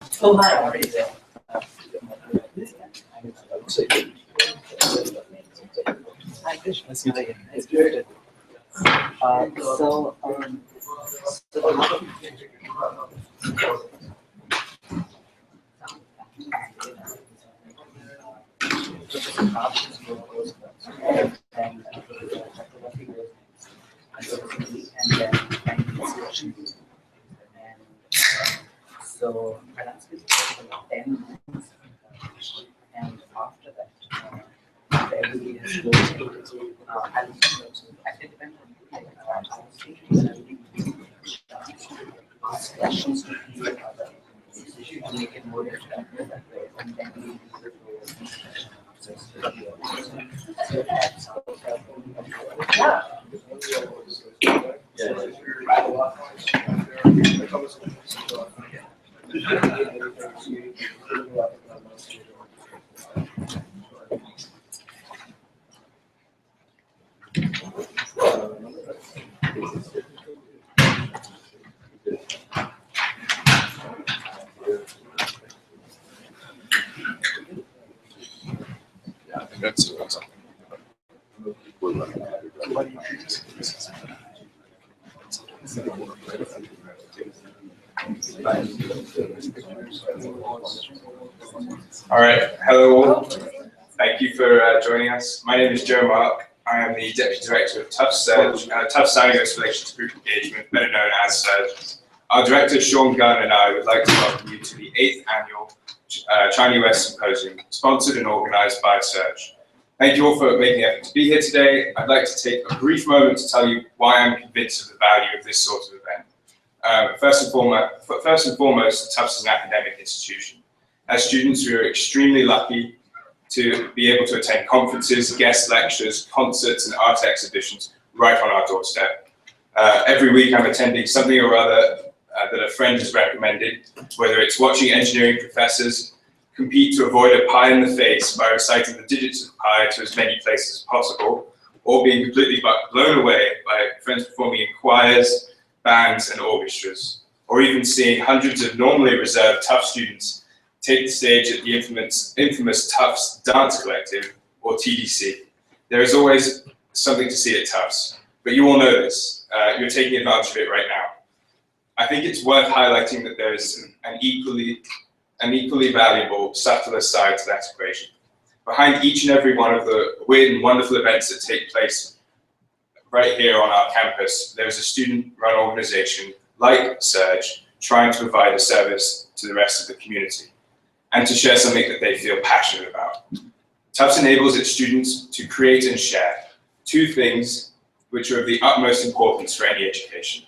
Oh, hi, how are you doing? Hi, Krishna. Nice to meet you. Nice to meet you. So I'll ask you for about 10 minutes, and after that, everybody has to actually depend on you. Like, I was thinking ask questions to each other to make it more interactive that way, and then we use it All right, hello all. Thank you for joining us. My name is Joe Mark. I am the Deputy Director of TUF Surge, TUF China-US Relations Group Engagement, better known as Surge. Our Director, Sean Gunn, and I would like to welcome you to the 8th Annual China-US Symposium, sponsored and organized by Surge. Thank you all for making the effort to be here today. I'd like to take a brief moment to tell you why I'm convinced of the value of this sort of event. First and foremost, TUF is an academic institution. As students, we are extremely lucky to be able to attend conferences, guest lectures, concerts, and art exhibitions right on our doorstep. Every week I'm attending something or other that a friend has recommended, whether it's watching engineering professors compete to avoid a pie in the face by reciting the digits of pi to as many places as possible, or being completely blown away by friends performing in choirs, bands, and orchestras, or even seeing hundreds of normally reserved TUF students take the stage at the infamous TUF's Dance Collective, or TDC. There is always something to see at TUF's, but you all know this. You're taking advantage of it right now. I think it's worth highlighting that there is an equally valuable, subtler side to that equation. Behind each and every one of the weird and wonderful events that take place right here on our campus, there is a student-run organization like Surge trying to provide a service to the rest of the community and to share something that they feel passionate about. TUFS enables its students to create and share, two things which are of the utmost importance for any education.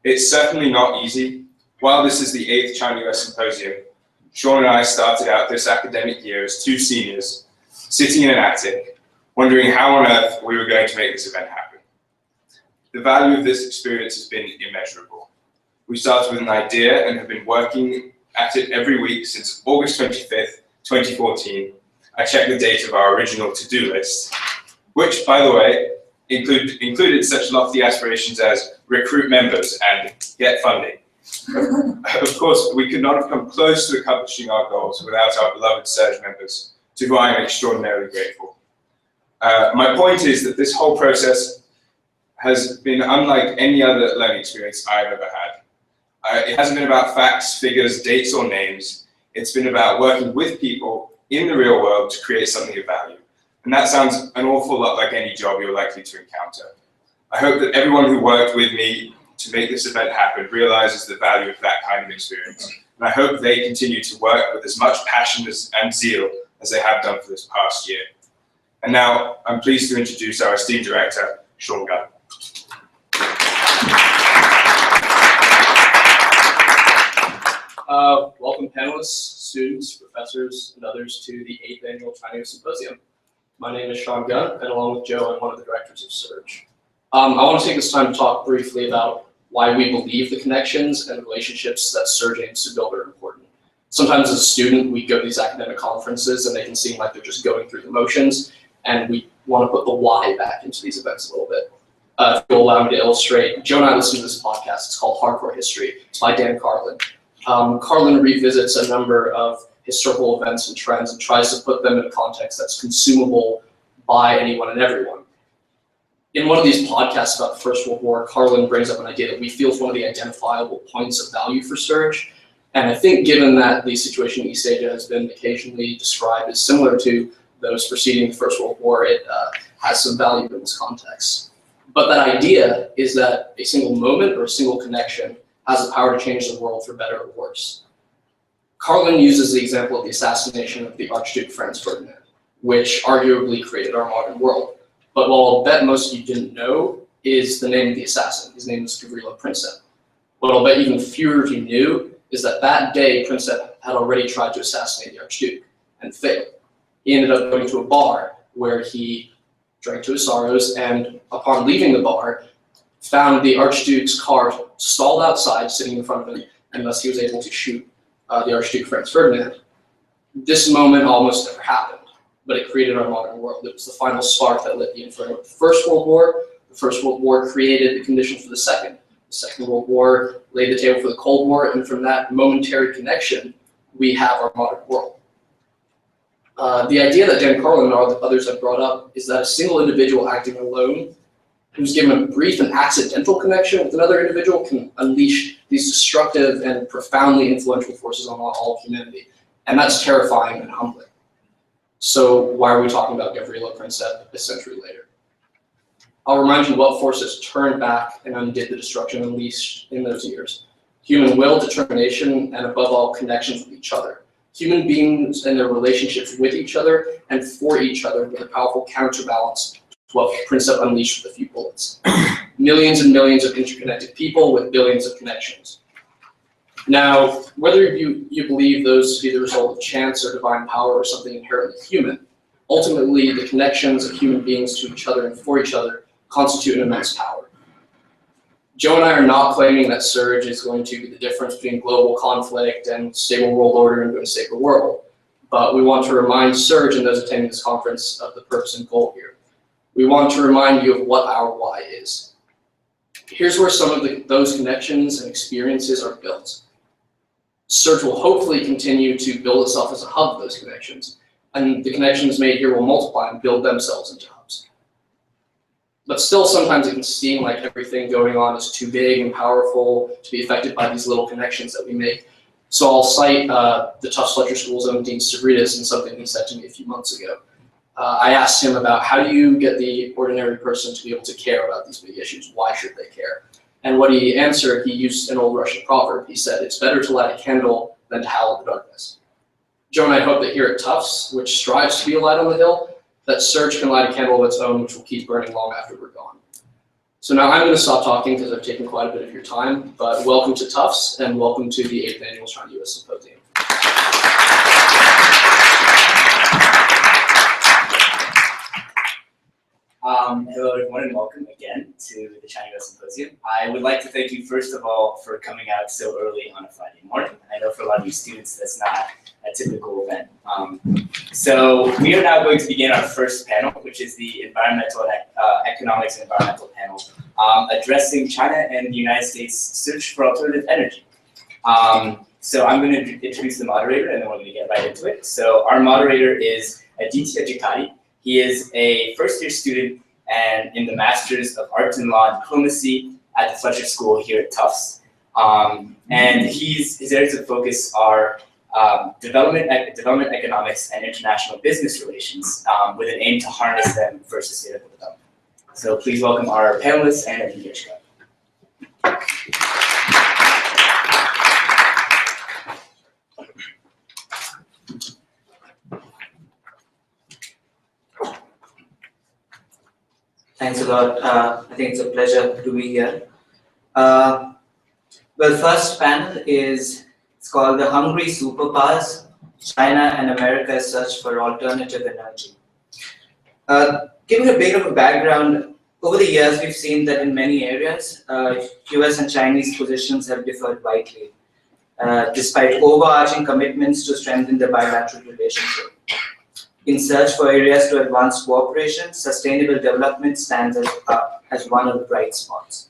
It's certainly not easy. While this is the 8th China-US Symposium, Sean and I started out this academic year as two seniors, sitting in an attic, wondering how on earth we were going to make this event happen. The value of this experience has been immeasurable. We started with an idea and have been working at it every week since August 25th, 2014. I checked the date of our original to-do list, which, by the way, included such lofty aspirations as recruit members and get funding. Of course, we could not have come close to accomplishing our goals without our beloved Surge members, to whom I am extraordinarily grateful. My point is that this whole process has been unlike any other learning experience I've ever had. It hasn't been about facts, figures, dates, or names. It's been about working with people in the real world to create something of value. And that sounds an awful lot like any job you're likely to encounter. I hope that everyone who worked with me to make this event happen realizes the value of that kind of experience. And I hope they continue to work with as much passion and zeal as they have done for this past year. And now I'm pleased to introduce our esteemed director, Sean Gunn. Welcome panelists, students, professors, and others to the 8th Annual China-US Symposium. My name is Sean Gunn, and along with Joe, I'm one of the directors of Surge. I want to take this time to talk briefly about why we believe the connections and relationships that Surge aims to build are important. Sometimes as a student, we go to these academic conferences and they can seem like they're just going through the motions, and we want to put the why back into these events a little bit. If you'll allow me to illustrate, Joe and I listen to this podcast. It's called Hardcore History. It's by Dan Carlin. Carlin revisits a number of historical events and trends and tries to put them in a context that's consumable by anyone and everyone. In one of these podcasts about the First World War, Carlin brings up an idea that we feel is one of the identifiable points of value for Surge. And I think given that the situation in East Asia has been occasionally described as similar to those preceding the First World War, it has some value in this context. But that idea is that a single moment or a single connection has the power to change the world for better or worse. Carlin uses the example of the assassination of the Archduke Franz Ferdinand, which arguably created our modern world. But what I'll bet most of you didn't know is the name of the assassin. His name was Gavrilo Princip. What I'll bet even fewer of you knew is that that day Princip had already tried to assassinate the Archduke and failed. He ended up going to a bar where he drank to his sorrows, and upon leaving the bar, found the Archduke's car stalled outside, sitting in front of him, and thus he was able to shoot the Archduke Franz Ferdinand. This moment almost never happened, but it created our modern world. It was the final spark that lit the inferno of the First World War. The First World War created the conditions for the Second. The Second World War laid the table for the Cold War, and from that momentary connection, we have our modern world. The idea that Dan Carlin and others have brought up is that a single individual acting alone, who's given a brief and accidental connection with another individual, can unleash these destructive and profoundly influential forces on all humanity. And that's terrifying and humbling. So why are we talking about Gavrilo Princip a century later? I'll remind you what forces turned back and undid the destruction unleashed in those years. Human will, determination, and above all, connections with each other. Human beings and their relationships with each other and for each other with a powerful counterbalance to what Princip unleashed with a few bullets. Millions and millions of interconnected people with billions of connections. Now, whether you believe those to be the result of chance or divine power or something inherently human, ultimately the connections of human beings to each other and for each other constitute an immense power. Joe and I are not claiming that Surge is going to be the difference between global conflict and stable world order into a safer world, but we want to remind Surge and those attending this conference of the purpose and goal here. We want to remind you of what our why is. Here's where some of those connections and experiences are built. Surge will hopefully continue to build itself as a hub of those connections, and the connections made here will multiply and build themselves into hubs. But still, sometimes it can seem like everything going on is too big and powerful to be affected by these little connections that we make. So I'll cite the Tufts Fletcher School's own Dean Stavridis and something he said to me a few months ago. I asked him about how do you get the ordinary person to be able to care about these big issues? Why should they care? And what he answered, he used an old Russian proverb. He said, it's better to light a candle than to howl in the darkness. Joe and I hope that here at Tufts, which strives to be a light on the hill, that Surge can light a candle of its own, which will keep burning long after we're gone. So now I'm going to stop talking because I've taken quite a bit of your time, but welcome to Tufts and welcome to the 8th Annual China-US Symposium. Hello everyone and welcome again to the China-US Symposium. I would like to thank you first of all for coming out so early on a Friday morning. I know for a lot of you students that's not a typical event. So we are now going to begin our first panel, which is the Environmental and Economics and Environmental panel, addressing China and the United States' search for alternative energy. So I'm going to introduce the moderator and then we're going to get right into it. So our moderator is Aditya Jakati. He is a first-year student and in the Masters of Arts and Law and Diplomacy at the Fletcher School here at Tufts. And his areas of focus are development economics and international business relations with an aim to harness them for sustainable development. So please welcome our panelists and Aditya Jakati. Thanks a lot. I think it's a pleasure to be here. Well, first panel it's called The Hungry Superpowers, China and America's Search for Alternative Energy. Giving a bit of a background, over the years we've seen that in many areas, US and Chinese positions have differed widely, despite overarching commitments to strengthen the bilateral relationship. In search for areas to advance cooperation, sustainable development stands as one of the bright spots.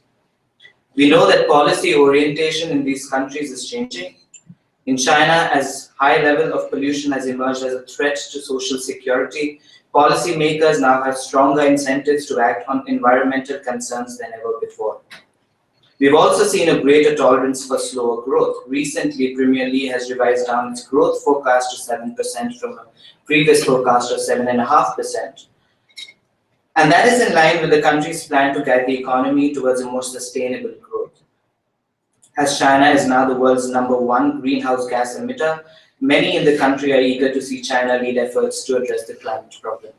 We know that policy orientation in these countries is changing, In China, as high level of pollution has emerged as a threat to social security, policymakers now have stronger incentives to act on environmental concerns than ever before. We've also seen a greater tolerance for slower growth. Recently, Premier Li has revised down its growth forecast to 7% from a previous forecast of 7.5%. And that is in line with the country's plan to guide the economy towards a more sustainable growth. As China is now the world's #1 greenhouse gas emitter, many in the country are eager to see China lead efforts to address the climate problem.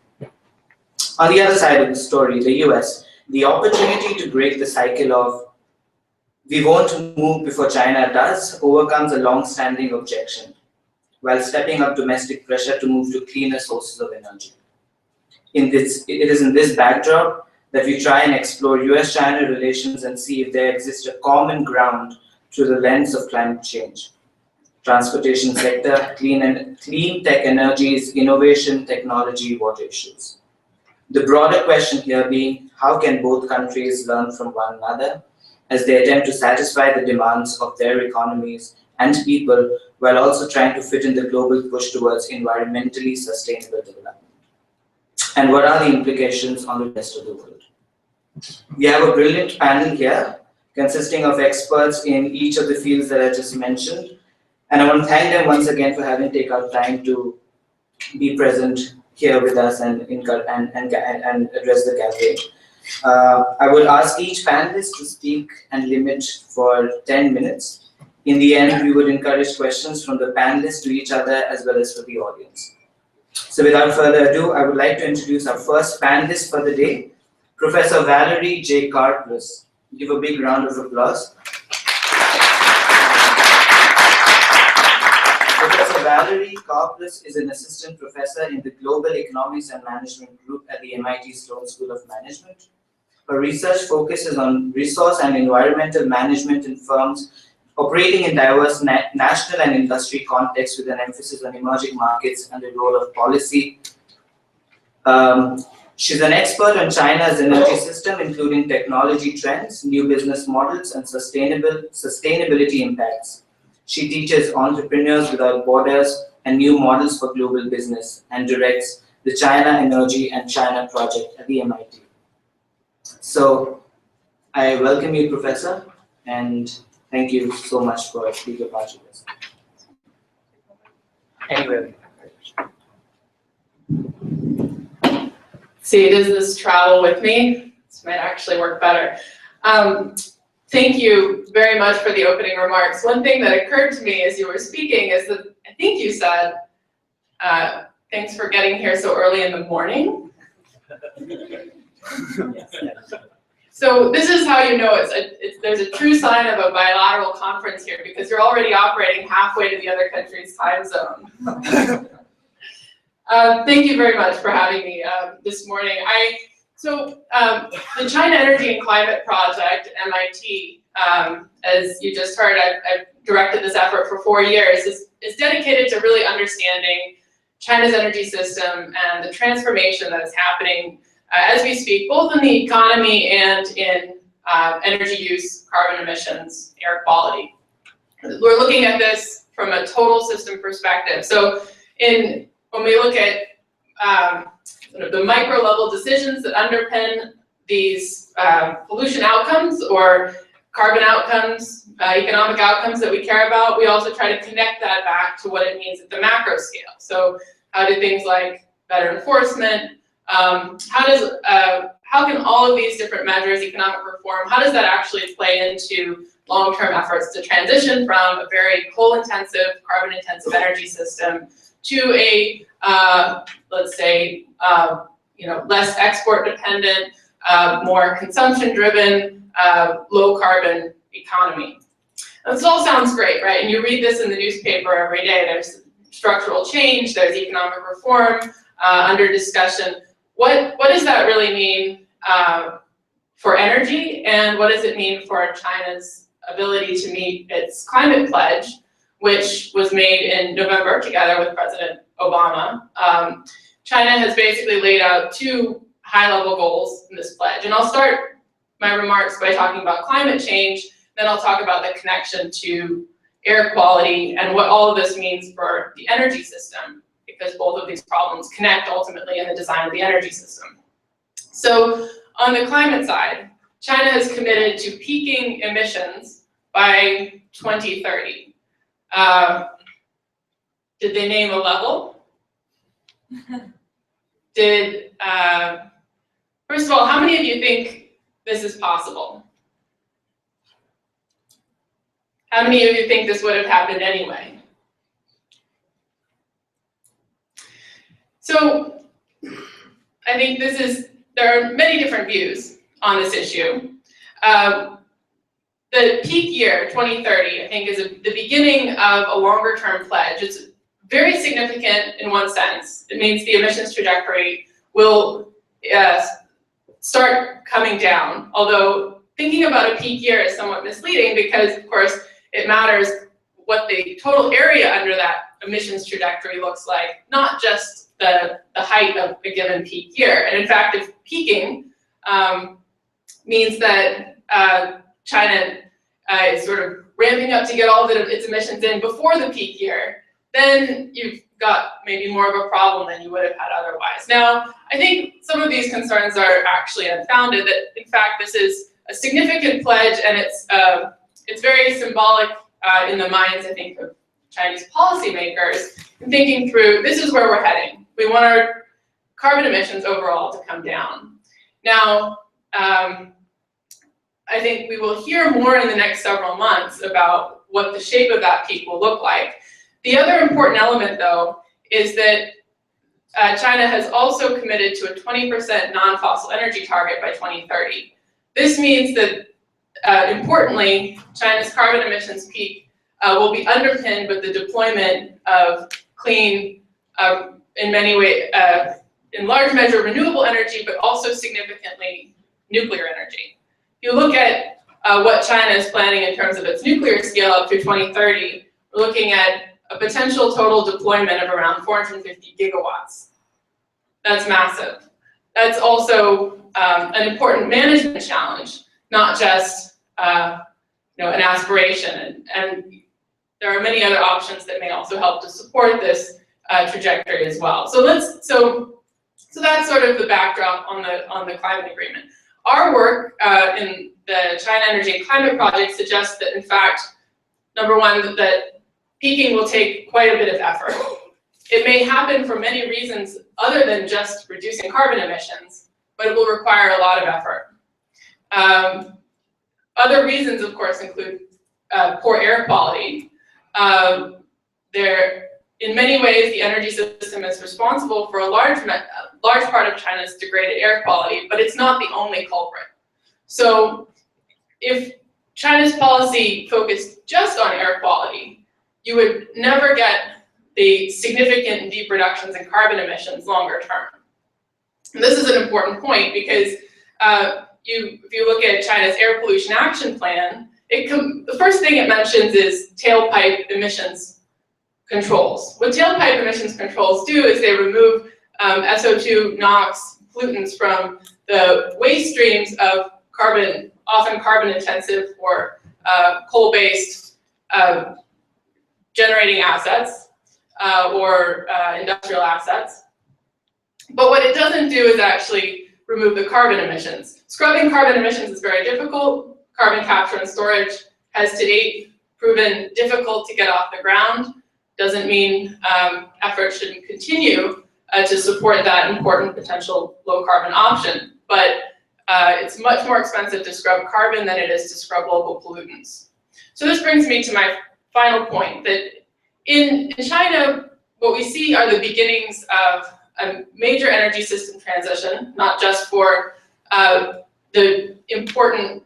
On the other side of the story, the US, the opportunity to break the cycle of "we won't move before China does" overcomes a long-standing objection, while stepping up domestic pressure to move to cleaner sources of energy. It is in this backdrop that we try and explore US-China relations and see if there exists a common ground through the lens of climate change. Transportation sector, clean tech energies, innovation, technology, water issues. The broader question here being, how can both countries learn from one another as they attempt to satisfy the demands of their economies and people, while also trying to fit in the global push towards environmentally sustainable development? And what are the implications on the rest of the world? We have a brilliant panel here, consisting of experts in each of the fields that I just mentioned. And I want to thank them once again for having taken out time to be present here with us and address the gathering. I would ask each panelist to speak and limit for 10 minutes. In the end, we would encourage questions from the panelists to each other as well as for the audience. So without further ado, I would like to introduce our first panelist for the day, Professor Valerie J. Karplus. Give a big round of applause. Professor Valerie Karplus is an assistant professor in the Global Economics and Management Group at the MIT Sloan School of Management. Her research focuses on resource and environmental management in firms operating in diverse national and industry contexts with an emphasis on emerging markets and the role of policy. She's an expert on China's energy system, including technology trends, new business models, and sustainability impacts. She teaches Entrepreneurs Without Borders and New Models for Global Business and directs the China Energy and China Project at the MIT. So I welcome you, Professor, and thank you so much for being a part of this. Anyway. See, does this travel with me? This might actually work better. Thank you very much for the opening remarks. One thing that occurred to me as you were speaking is that I think you said, thanks for getting here so early in the morning. So this is how you know there's a true sign of a bilateral conference here, because you're already operating halfway to the other country's time zone. Thank you very much for having me this morning. The China Energy and Climate Project at MIT, as you just heard, I've directed this effort for 4 years, is dedicated to really understanding China's energy system and the transformation that is happening as we speak, both in the economy and in energy use, carbon emissions, air quality. We're looking at this from a total system perspective. So when we look at sort of the micro level decisions that underpin these pollution outcomes or carbon outcomes, economic outcomes that we care about, we also try to connect that back to what it means at the macro scale. So how do things like better enforcement, how can all of these different measures, economic reform, how does that actually play into long-term efforts to transition from a very coal-intensive, carbon-intensive energy system to a, let's say, less export-dependent, more consumption-driven, low-carbon economy. And this all sounds great, right? And you read this in the newspaper every day. There's structural change, there's economic reform under discussion. What does that really mean for energy, and what does it mean for China's ability to meet its climate pledge, which was made in November together with President Obama? China has basically laid out 2 high-level goals in this pledge, and I'll start my remarks by talking about climate change, then I'll talk about the connection to air quality, and what all of this means for the energy system, because both of these problems connect ultimately in the design of the energy system. So on the climate side, China has committed to peaking emissions by 2030. Did they name a level? First of all, how many of you think this is possible? How many of you think this would have happened anyway? So I think there are many different views on this issue. The peak year, 2030, I think is the beginning of a longer term pledge. It's very significant in one sense. It means the emissions trajectory will start coming down, although thinking about a peak year is somewhat misleading because, of course, it matters what the total area under that emissions trajectory looks like, not just the height of a given peak year. And in fact, if peaking means that China is sort of ramping up to get all of its emissions in before the peak year, then you've got maybe more of a problem than you would have had otherwise. Now, I think some of these concerns are actually unfounded, that in fact this is a significant pledge and it's very symbolic in the minds, I think, of Chinese policymakers in thinking through, this is where we're heading. We want our carbon emissions overall to come down. Now, I think we will hear more in the next several months about what the shape of that peak will look like. The other important element, though, is that China has also committed to a 20% non-fossil energy target by 2030. This means that, importantly, China's carbon emissions peak will be underpinned with the deployment of clean, in many ways, in large measure renewable energy, but also significantly nuclear energy. If you look at what China is planning in terms of its nuclear scale up through 2030, we're looking at a potential total deployment of around 450 gigawatts. That's massive. That's also an important management challenge, not just an aspiration. And there are many other options that may also help to support this trajectory as well. So that's sort of the backdrop on the climate agreement. Our work in the China Energy and Climate Project suggests that, in fact, number one, that peaking will take quite a bit of effort. It may happen for many reasons other than just reducing carbon emissions, but it will require a lot of effort. Other reasons, of course, include poor air quality. In many ways, the energy system is responsible for a large part of China's degraded air quality, but it's not the only culprit. So if China's policy focused just on air quality, you would never get the significant and deep reductions in carbon emissions longer term. And this is an important point because if you look at China's air pollution action plan, the first thing it mentions is tailpipe emissions controls. What tailpipe emissions controls do is they remove SO2, NOx, pollutants from the waste streams of often carbon intensive or coal-based generating assets or industrial assets. But what it doesn't do is actually remove the carbon emissions. Scrubbing carbon emissions is very difficult. Carbon capture and storage has to date proven difficult to get off the ground. Doesn't mean efforts shouldn't continue to support that important potential low carbon option. But it's much more expensive to scrub carbon than it is to scrub local pollutants. So this brings me to my final point, that in China, what we see are the beginnings of a major energy system transition, not just for the important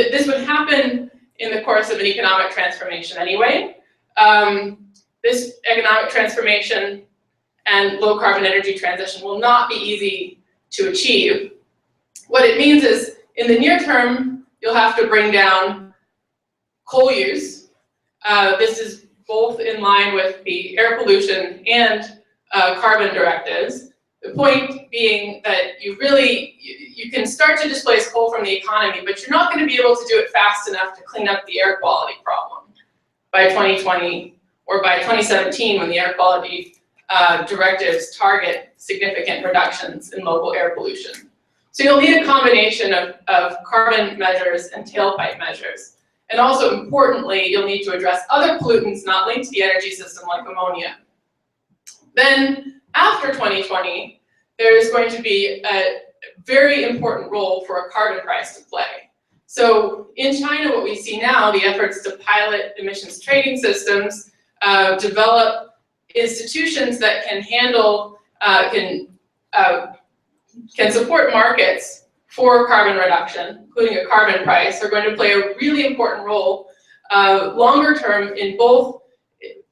this would happen in the course of an economic transformation anyway. This economic transformation and low carbon energy transition will not be easy to achieve. What it means is, in the near term, you'll have to bring down coal use. This is both in line with the air pollution and carbon directives. The point point being that you can start to displace coal from the economy, but you're not going to be able to do it fast enough to clean up the air quality problem by 2020 or by 2017 when the air quality directives target significant reductions in local air pollution. So you'll need a combination of carbon measures and tailpipe measures. And also importantly, you'll need to address other pollutants not linked to the energy system like ammonia. Then after 2020, there's going to be a very important role for a carbon price to play. So in China, what we see now, the efforts to pilot emissions trading systems, develop institutions that can handle, can support markets for carbon reduction, including a carbon price, are going to play a really important role longer term in both,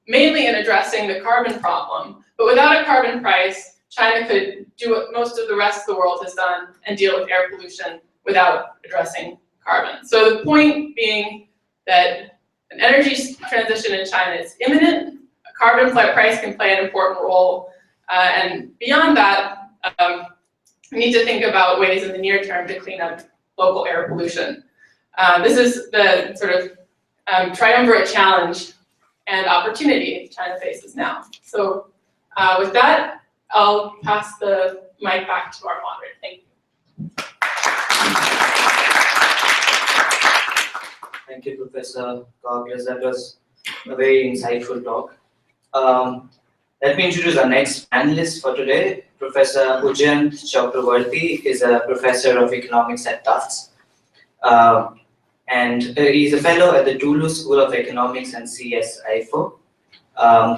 mainly in addressing the carbon problem. But without a carbon price, China could do what most of the rest of the world has done and deal with air pollution without addressing carbon. So the point being that an energy transition in China is imminent. A carbon price can play an important role. And beyond that, we need to think about ways in the near term to clean up local air pollution. This is the sort of triumvirate challenge and opportunity China faces now. So with that, I'll pass the mic back to our moderator. Thank you. Thank you, Professor Gargles. That was a very insightful talk. Let me introduce our next panelist for today. Professor Ujjwant Chakravarty is a professor of economics at Tufts. And he's a fellow at the Toulouse School of Economics and CSIFO.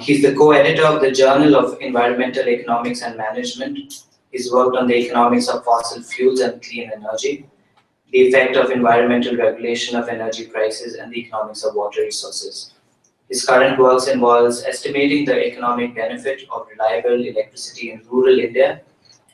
He's the co-editor of the Journal of Environmental Economics and Management. He's worked on the economics of fossil fuels and clean energy, the effect of environmental regulation of energy prices, and the economics of water resources. His current work involves estimating the economic benefit of reliable electricity in rural India,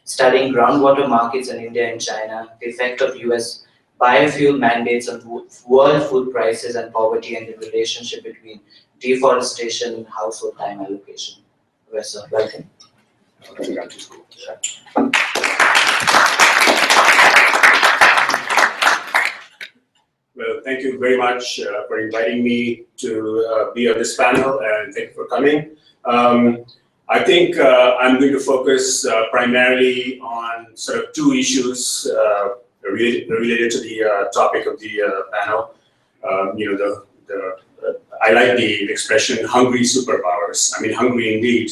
studying groundwater markets in India and China, the effect of US biofuel mandates on world food prices and poverty, and the relationship between deforestation and household time allocation. Professor, welcome. Well, thank you very much for inviting me to be on this panel, and thank you for coming. I think I'm going to focus primarily on sort of two issues related to the topic of the panel. I like the expression "hungry superpowers." I mean, hungry indeed.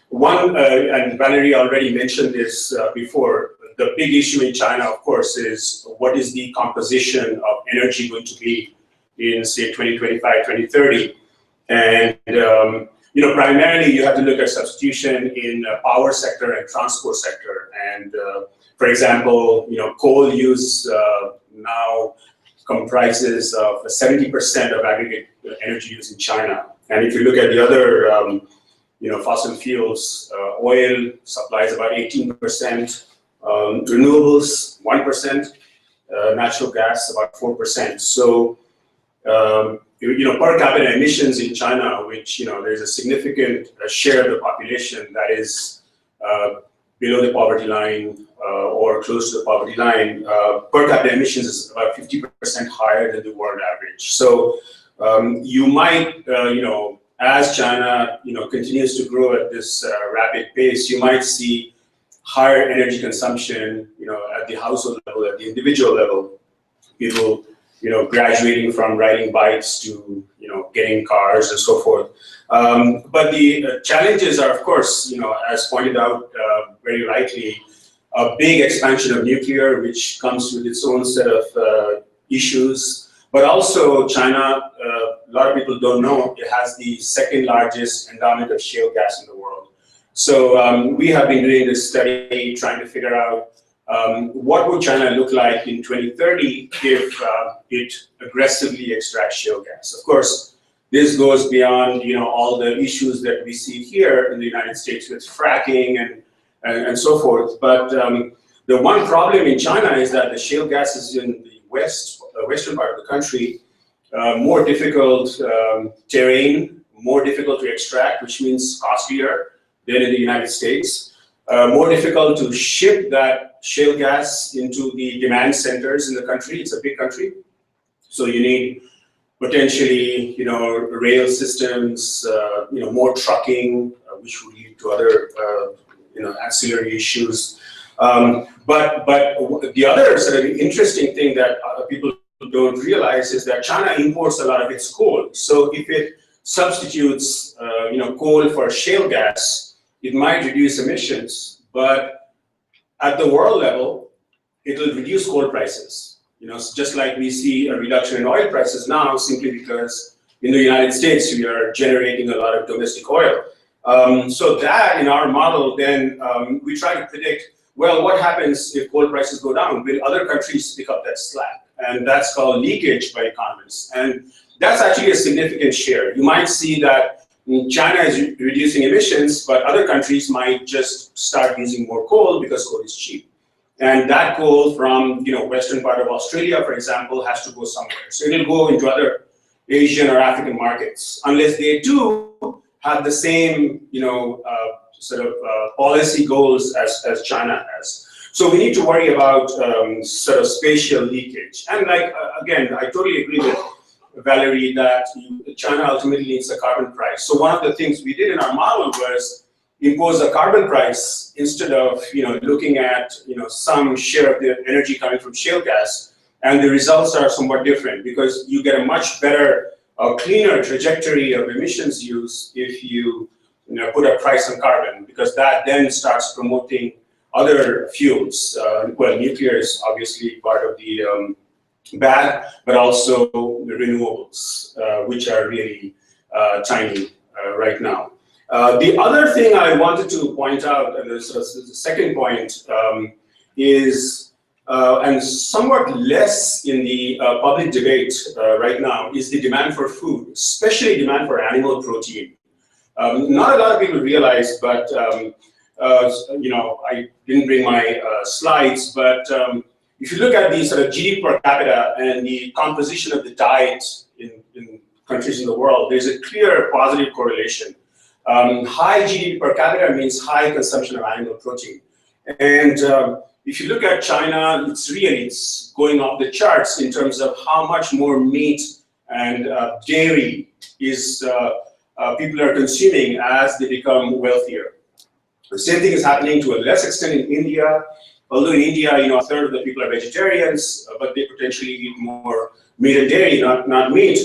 One, and Valerie already mentioned this before. The big issue in China, of course, is what is the composition of energy going to be in, say, 2025, 2030. And, primarily you have to look at substitution in power sector and transport sector. And, for example, coal use now comprises of 70% of aggregate energy use in China. And if you look at the other, fossil fuels, oil supplies about 18%. Renewables, 1%, natural gas, about 4%. So, per capita emissions in China, which, there's a significant share of the population that is below the poverty line or close to the poverty line, per capita emissions is about 50% higher than the world average. So, you might, as China, continues to grow at this rapid pace, you might see higher energy consumption, at the household level, at the individual level. People, graduating from riding bikes to, getting cars and so forth. But the challenges are, of course, as pointed out very rightly, a big expansion of nuclear, which comes with its own set of issues. But also China, a lot of people don't know, it has the second largest endowment of shale gas in the world. So we have been doing this study trying to figure out what would China look like in 2030 if it aggressively extracts shale gas. Of course, this goes beyond all the issues that we see here in the United States with fracking and so forth. But the one problem in China is that the shale gas is in the western part of the country, more difficult terrain, more difficult to extract, which means costlier than in the United States. more difficult to ship that shale gas into the demand centers in the country. It's a big country, so you need potentially, rail systems, more trucking, which would lead to other, ancillary issues. But the other sort of interesting thing that people don't realize is that China imports a lot of its coal. So if it substitutes, coal for shale gas, it might reduce emissions. But at the world level, it will reduce coal prices. Just like we see a reduction in oil prices now, simply because in the United States we are generating a lot of domestic oil. So that in our model, then we try to predict, well, what happens if coal prices go down? Will other countries pick up that slack? And that's called leakage by economists. And that's actually a significant share. You might see that China is reducing emissions, but other countries might just start using more coal because coal is cheap. And that coal from western part of Australia, for example, has to go somewhere. So it'll go into other Asian or African markets, unless they too have the same policy goals as China has. So we need to worry about sort of spatial leakage. And again, I totally agree with Valerie that China ultimately needs a carbon price. So one of the things we did in our model was impose a carbon price instead of looking at some share of the energy coming from shale gas, and the results are somewhat different because you get a much better, cleaner trajectory of emissions use if you put a price on carbon, because that then starts promoting other fuels. Well, nuclear is obviously part of the bad, but also the renewables, which are really tiny right now. The other thing I wanted to point out, and this was the second point, is, and somewhat less in the public debate right now, is the demand for food, especially demand for animal protein. Not a lot of people realize, but I didn't bring my slides, but if you look at the sort of GDP per capita and the composition of the diet in countries in the world, there's a clear positive correlation. High GDP per capita means high consumption of animal protein. And if you look at China, it's going off the charts in terms of how much more meat and dairy is people are consuming as they become wealthier. The same thing is happening to a less extent in India. Although in India, a third of the people are vegetarians, but they potentially eat more meat and dairy, not meat.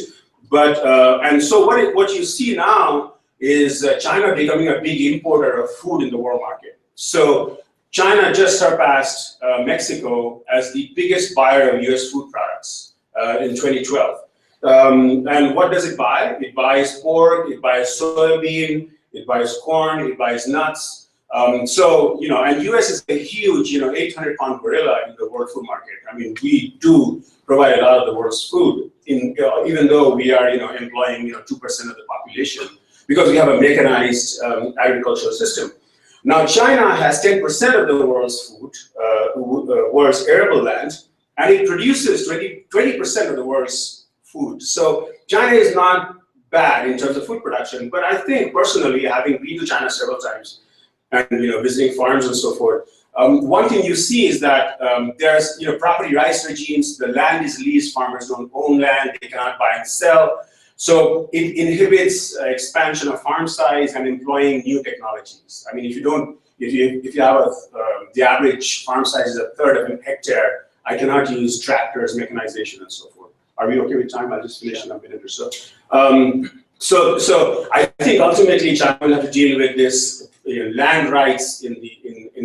But and so what you see now is China becoming a big importer of food in the world market. So China just surpassed Mexico as the biggest buyer of US food products in 2012. And what does it buy? It buys pork, it buys soybean, it buys corn, it buys nuts. And US is a huge, 800-pound gorilla in the world food market. I mean, we do provide a lot of the world's food, even though we are, employing, 2% of the population, because we have a mechanized agricultural system. Now, China has 10% of the world's food, world's arable land, and it produces 20% of the world's food. So China is not bad in terms of food production, but I think personally, having been to China several times and visiting farms and so forth, one thing you see is that there's property rights regimes. The land is leased. Farmers don't own land. They cannot buy and sell. So it inhibits expansion of farm size and employing new technologies. I mean, if you have the average farm size is a third of an hectare, I cannot use tractors, mechanization, and so forth. Are we okay with time? I'll just finish in a minute or so. So I think ultimately China will have to deal with this land rights in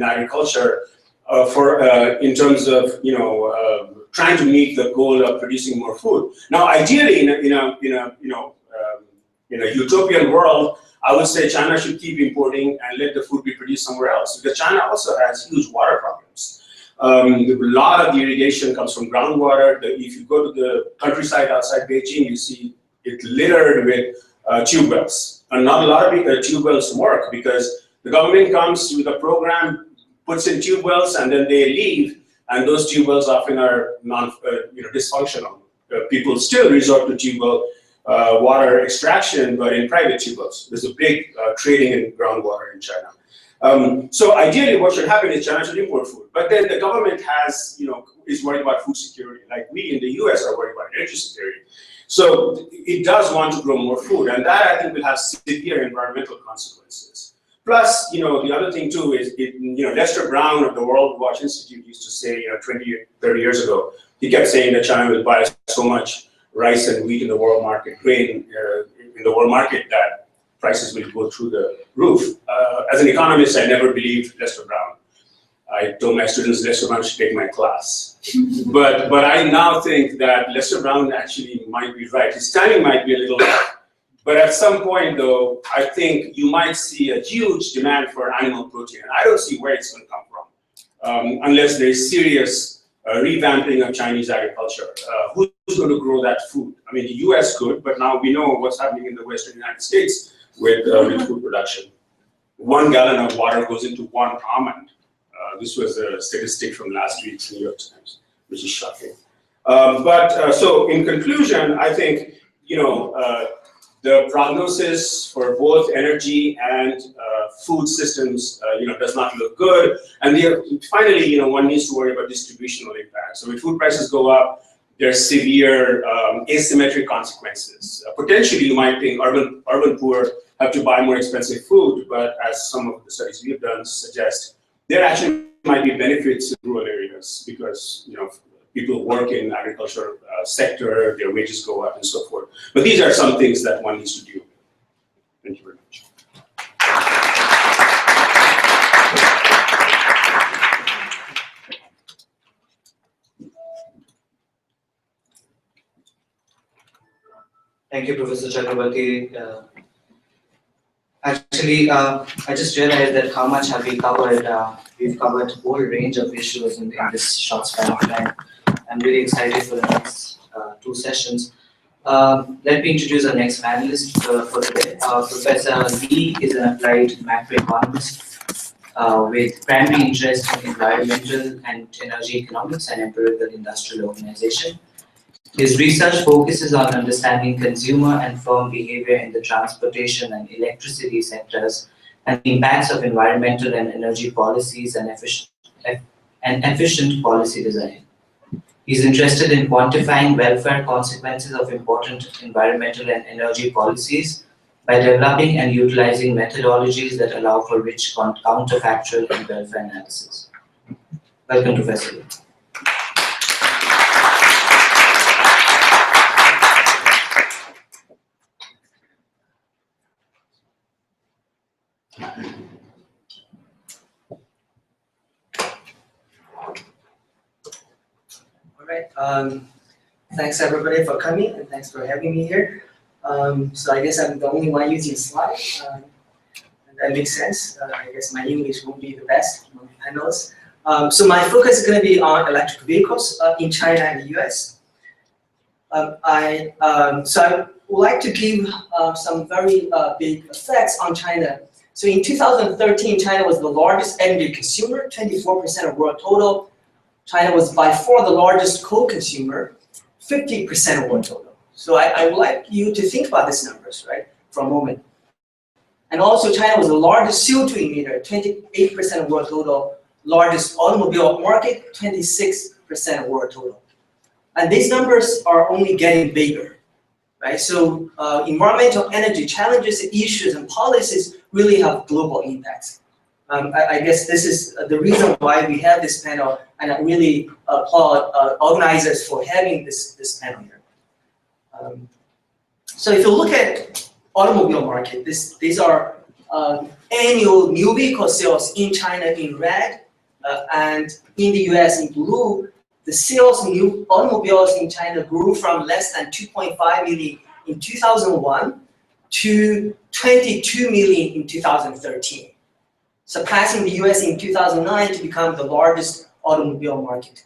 agriculture in terms of trying to meet the goal of producing more food. Now, ideally, in a utopian world, I would say China should keep importing and let the food be produced somewhere else, because China also has huge water problems. A lot of the irrigation comes from groundwater. If you go to the countryside outside Beijing, you see it littered with tube wells. And not a lot of tube wells work because the government comes with a program, puts in tube wells, and then they leave. And those tube wells often are dysfunctional. People still resort to tube well water extraction, but in private tube wells. There's a big trading in groundwater in China. So ideally, what should happen is China should import food, but then the government has, is worried about food security. Like we in the US are worried about energy security. So it does want to grow more food, and that I think will have severe environmental consequences. Plus, the other thing too is, Lester Brown of the World Watch Institute used to say, 20, 30 years ago, he kept saying that China will buy so much rice and wheat in the world market, grain in the world market, that prices will go through the roof. As an economist, I never believed Lester Brown. I told my students Lester Brown should take my class. But I now think that Lester Brown actually might be right. His timing might be a little off. But at some point, though, I think you might see a huge demand for animal protein. And I don't see where it's going to come from, unless there's serious revamping of Chinese agriculture. Who's going to grow that food? I mean, the US could, but now we know what's happening in the Western United States with food production. 1 gallon of water goes into 1 almond. This was a statistic from last week's New York Times, which is shocking. So in conclusion, I think, the prognosis for both energy and food systems, does not look good. And finally, one needs to worry about distributional impact. So when food prices go up, there's severe asymmetric consequences. Potentially, you might think urban poor have to buy more expensive food, but as some of the studies we've done suggest, there actually might be benefits in rural areas because people work in agriculture sector, their wages go up and so forth. But these are some things that one needs to do. Thank you very much. Thank you, Professor Chakrabarty. Actually, I just realized that how much have we covered. We've covered a whole range of issues in this short span of time. I'm really excited for the next 2 sessions. Let me introduce our next panelist for today. Professor Lee is an applied macroeconomist with primary interest in environmental and energy economics and empirical industrial organization. His research focuses on understanding consumer and firm behavior in the transportation and electricity sectors and the impacts of environmental and energy policies and efficient policy design. He's interested in quantifying welfare consequences of important environmental and energy policies by developing and utilizing methodologies that allow for rich counterfactual and welfare analysis. Welcome, Professor Lee. All right. Thanks everybody for coming and thanks for having me here. So I guess I'm the only one using slides. And that makes sense. I guess my English won't be the best among the panels. So my focus is going to be on electric vehicles in China and the US. So I would like to give some very big effects on China. So in 2013, China was the largest energy consumer, 24% of world total. China was by far the largest coal consumer, 50% of world total. So I would like you to think about these numbers, right, for a moment. And also China was the largest CO2 emitter, 28% of world total, largest automobile market, 26% of world total. And these numbers are only getting bigger, right? So environmental energy challenges, issues, and policies really have global impacts. I guess this is the reason why we have this panel, and I really applaud organizers for having this panel here. So if you look at automobile market, these are annual new vehicle sales in China in red, and in the US in blue. The sales of new automobiles in China grew from less than 2.5 million in 2001 to 22 million in 2013. Surpassing the US in 2009 to become the largest automobile market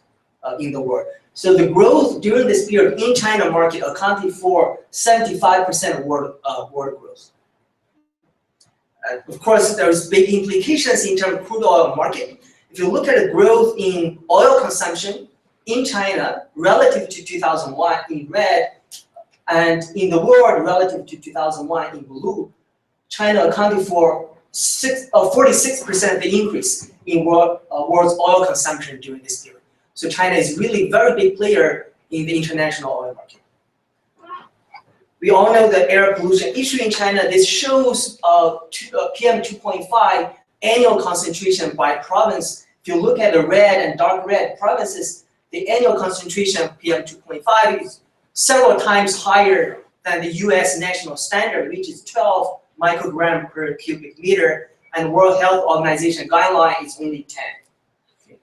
in the world. So the growth during this period in China market accounted for 75% of world growth. Of course, there's big implications in terms of crude oil market. If you look at the growth in oil consumption in China relative to 2001 in red, and in the world relative to 2001 in blue, China accounted for 46% of the increase in world's oil consumption during this period. So China is really a very big player in the international oil market. We all know the air pollution issue in China. This shows PM 2.5 annual concentration by province. If you look at the red and dark red provinces, the annual concentration of PM 2.5 is several times higher than the US national standard, which is 12 microgram per cubic meter, and World Health Organization guideline is only 10. Okay.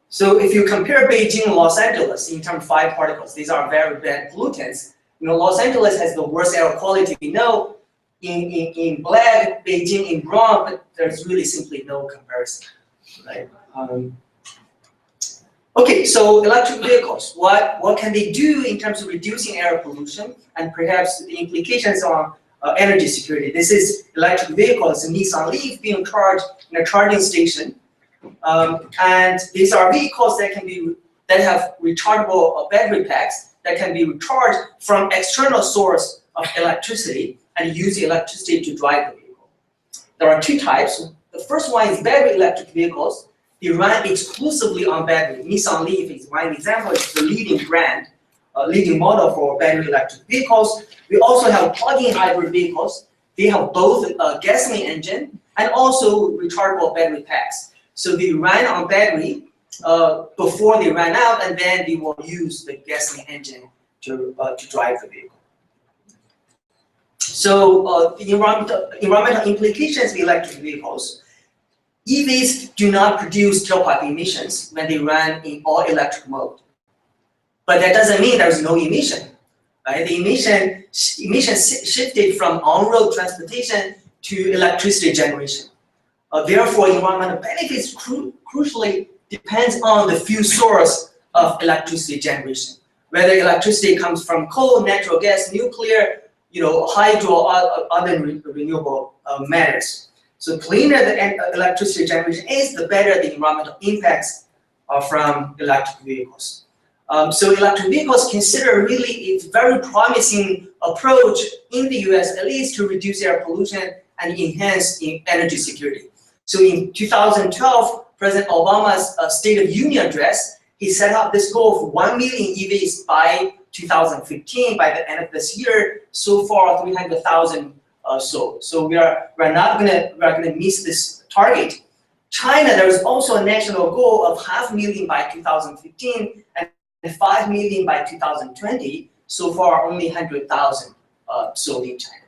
So if you compare Beijing and Los Angeles in terms of fine particles, these are very bad pollutants. You know, Los Angeles has the worst air quality we know. In black, Beijing in brown, but there's really simply no comparison, right? Okay, so electric vehicles, what can they do in terms of reducing air pollution and perhaps the implications on energy security? This is electric vehicles, a Nissan Leaf being charged in a charging station. And these are vehicles that have rechargeable battery packs that can be recharged from external source of electricity and use the electricity to drive the vehicle. There are two types. The first one is battery electric vehicles. They run exclusively on battery. Nissan Leaf is one example. It's the leading brand, leading model for battery electric vehicles. We also have plug-in hybrid vehicles. They have both a gasoline engine and also rechargeable battery packs. So they run on battery before they run out, and then they will use the gasoline engine to drive the vehicle. So the environmental implications of electric vehicles. EVs do not produce tailpipe emissions when they run in all electric mode. But that doesn't mean there's no emission. Right? The emission shifted from on-road transportation to electricity generation. Therefore, environmental benefits crucially depends on the fuel source of electricity generation. Whether electricity comes from coal, natural gas, nuclear, hydro, or other renewable matters. So cleaner the electricity generation is, the better the environmental impacts from electric vehicles. So electric vehicles consider really a very promising approach in the US, at least to reduce air pollution and enhance energy security. So in 2012, President Obama's State of Union address, he set up this goal of 1 million EVs by 2015. By the end of this year, so far 300,000 sold. So we're not gonna miss this target. China, there is also a national goal of 500,000 by 2015 and 5 million by 2020. So far, only 100,000 sold in China.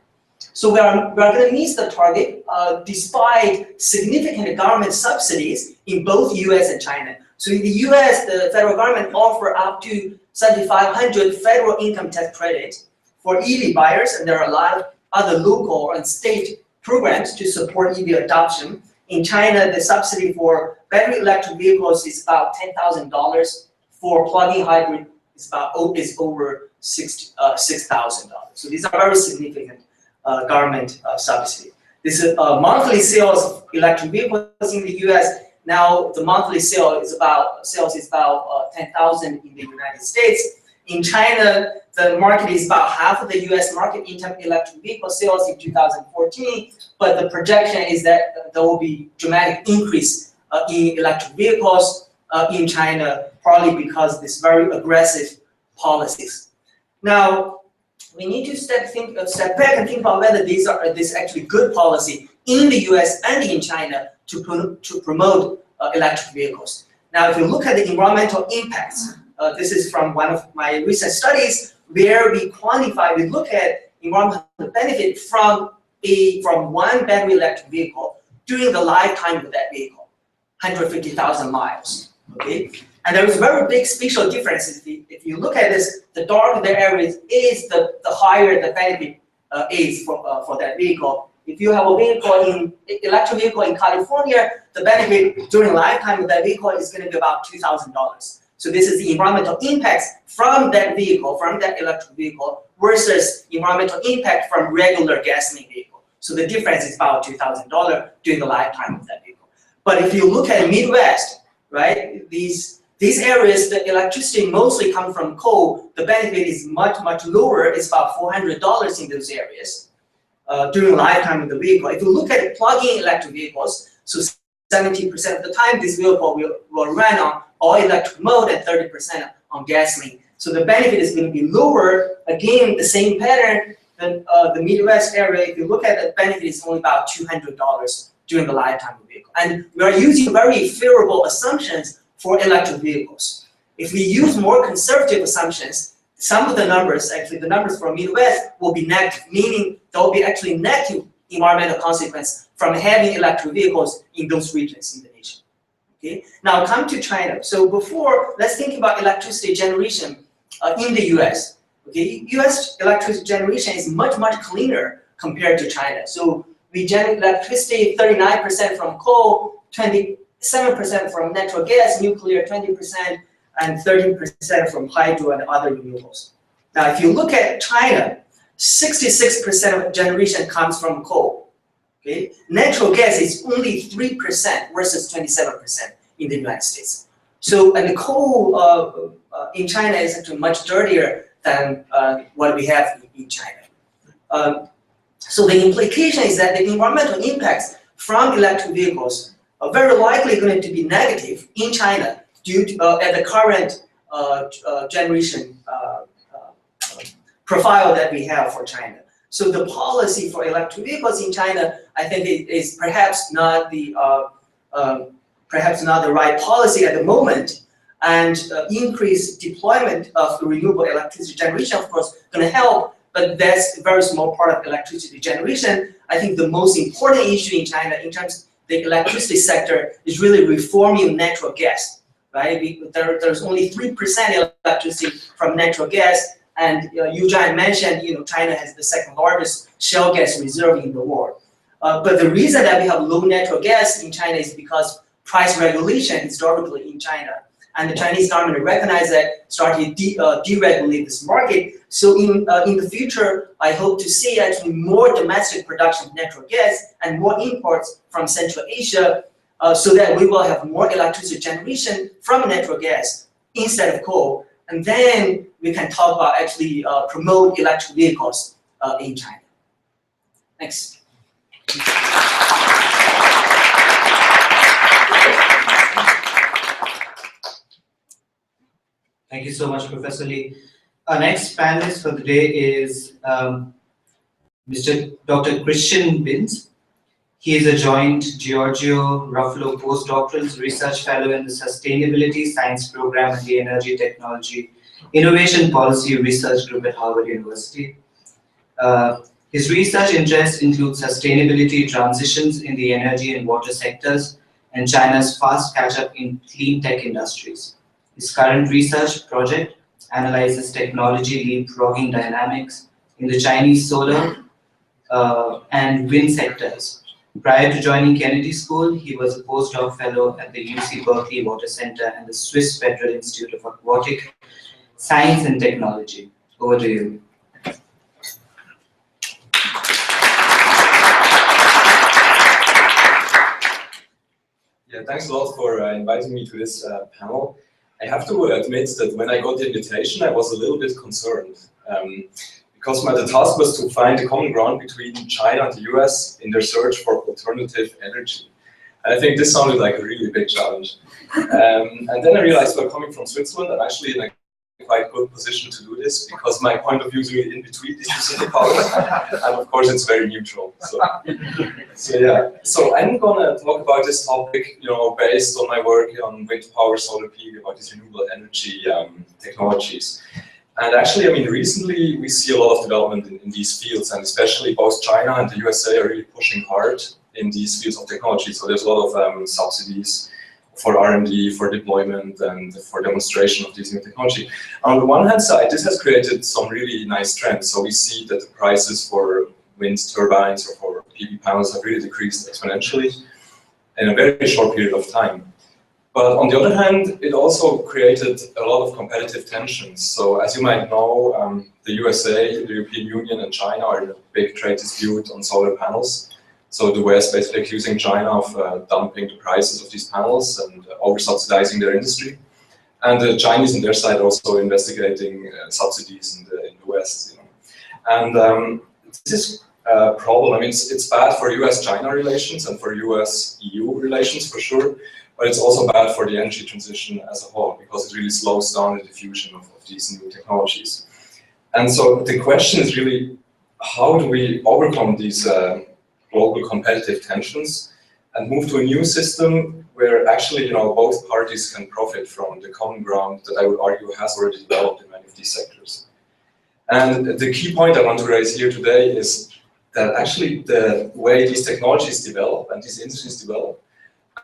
So we're going to miss the target despite significant government subsidies in both US and China. So in the US, the federal government offer up to 7,500 federal income tax credit for EV buyers, and there are a lot of other local and state programs to support EV adoption. In China, the subsidy for battery electric vehicles is about $10,000. For plug-in hybrid, is over $6,000. So these are very significant government subsidy. This is monthly sales of electric vehicles in the US. Now the monthly sales is about 10,000 in the United States. In China, the market is about half of the US market in terms of electric vehicle sales in 2014, but the projection is that there will be dramatic increase in electric vehicles in China, partly because of this very aggressive policies. Now, we need to step back and think about whether this actually good policy in the US and in China to promote electric vehicles. Now, if you look at the environmental impacts, this is from one of my recent studies where we look at environmental benefit from one battery electric vehicle during the lifetime of that vehicle, 150,000 miles. Okay, and there is very big spatial differences. If you look at this, the darker the area is, the higher the benefit is for that vehicle. If you have a electric vehicle in California, the benefit during the lifetime of that vehicle is going to be about $2,000. So this is the environmental impacts from that vehicle, from that electric vehicle, versus environmental impact from regular gasoline vehicle. So the difference is about $2,000 during the lifetime of that vehicle. But if you look at Midwest, right, these areas, the electricity mostly come from coal. The benefit is much lower. It's about $400 in those areas. during the lifetime of the vehicle. If you look at plug-in electric vehicles, so 70% of the time this vehicle will run on all electric mode and 30% on gasoline. So the benefit is going to be lower. Again, the same pattern than the Midwest area. If you look at the benefit, it's only about $200 during the lifetime of the vehicle. And we are using very favorable assumptions for electric vehicles. If we use more conservative assumptions, some of the numbers, actually the numbers for Midwest will be negative, meaning there will be actually negative environmental consequence from having electric vehicles in those regions in the nation. Okay. Now come to China. So before, let's think about electricity generation in the US. Okay, US electricity generation is much cleaner compared to China. So we generate electricity 39% from coal, 27% from natural gas, nuclear 20%, and 13% from hydro and other renewables. Now, if you look at China, 66% of generation comes from coal. Okay, natural gas is only 3% versus 27% in the United States. So, and the coal in China is actually much dirtier than what we have in China. So the implication is that the environmental impacts from electric vehicles are very likely going to be negative in China due to at the current generation profile that we have for China. So the policy for electric vehicles in China, I think, is perhaps not the right policy at the moment. And increased deployment of renewable electricity generation, of course, going to help, but that's a very small part of electricity generation. I think the most important issue in China in terms of the electricity sector is really reforming natural gas, right? There's only 3% electricity from natural gas, and Yu Zhan mentioned, China has the second largest shale gas reserve in the world. But the reason that we have low natural gas in China is because price regulation historically in China. And the Chinese government recognized that, started to deregulate this market. So in the future, I hope to see actually more domestic production of natural gas and more imports from Central Asia, so that we will have more electricity generation from natural gas instead of coal. And then we can talk about actually promote electric vehicles in China. Next. Thank you so much, Professor Lee. Our next panelist for the day is Dr. Christian Binz. He is a joint Giorgio Ruffalo postdoctoral research fellow in the Sustainability Science Program and the Energy Technology Innovation Policy Research Group at Harvard University. His research interests include sustainability transitions in the energy and water sectors and China's fast catch-up in clean tech industries. His current research project analyzes technology leapfrogging dynamics in the Chinese solar and wind sectors. Prior to joining Kennedy School, he was a postdoc fellow at the UC Berkeley Water Center and the Swiss Federal Institute of Aquatic Science and Technology. Over to you. Yeah, thanks a lot for inviting me to this panel. I have to admit that when I got the invitation, I was a little bit concerned because the task was to find a common ground between China and the US in their search for alternative energy. And I think this sounded like a really big challenge. And then I realized, well, coming from Switzerland, I'm actually in a quite good position to do this because my point of view is really in between these two superpowers, and of course it's very neutral. So I'm gonna talk about this topic, based on my work on wind power, solar PV, about these renewable energy technologies. And actually, I mean, recently we see a lot of development in these fields, and especially both China and the USA are really pushing hard in these fields of technology. So there's a lot of subsidies for R&D, for deployment, and for demonstration of this new technology. On the one hand side, this has created some really nice trends. So we see that the prices for wind turbines or for PV panels have really decreased exponentially in a very short period of time. But on the other hand, it also created a lot of competitive tensions. So as you might know, the USA, the European Union, and China are in a big trade dispute on solar panels. So the West basically accusing China of dumping the prices of these panels and over-subsidizing their industry. And the Chinese on their side also investigating subsidies in the West. And this is problem. I mean, it's bad for US-China relations and for US-EU relations for sure, but it's also bad for the energy transition as a whole because it really slows down the diffusion of these new technologies. And so the question is really, how do we overcome these global competitive tensions and move to a new system where actually, you know, both parties can profit from the common ground that I would argue has already developed in many of these sectors. And the key point I want to raise here today is that actually the way these technologies develop and these industries develop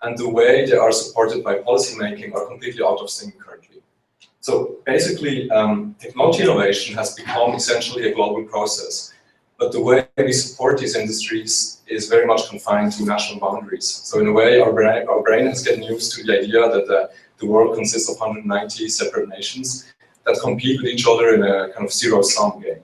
and the way they are supported by policymaking are completely out of sync currently. So basically, technology innovation has become essentially a global process, but the way we support these industries is very much confined to national boundaries. So in a way, our brain has gotten used to the idea that the world consists of 190 separate nations that compete with each other in a kind of zero-sum game.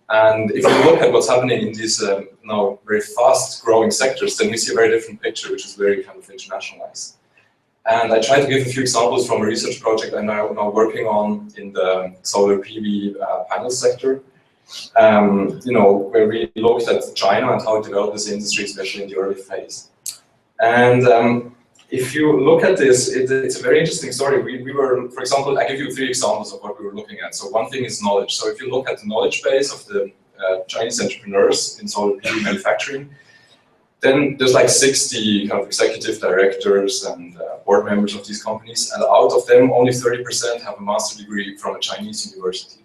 And if you look at what's happening in these now very fast-growing sectors, then we see a very different picture, which is very kind of internationalized. And I try to give a few examples from a research project I'm now working on in the solar PV panel sector. You know, where we looked at China and how it developed this industry, especially in the early phase. And if you look at this, it's a very interesting story. We were, for example, I give you 3 examples of what we were looking at. So one thing is knowledge. So if you look at the knowledge base of the Chinese entrepreneurs in solar PV manufacturing, then there's like 60 kind of executive directors and board members of these companies, and out of them, only 30% have a master's degree from a Chinese university.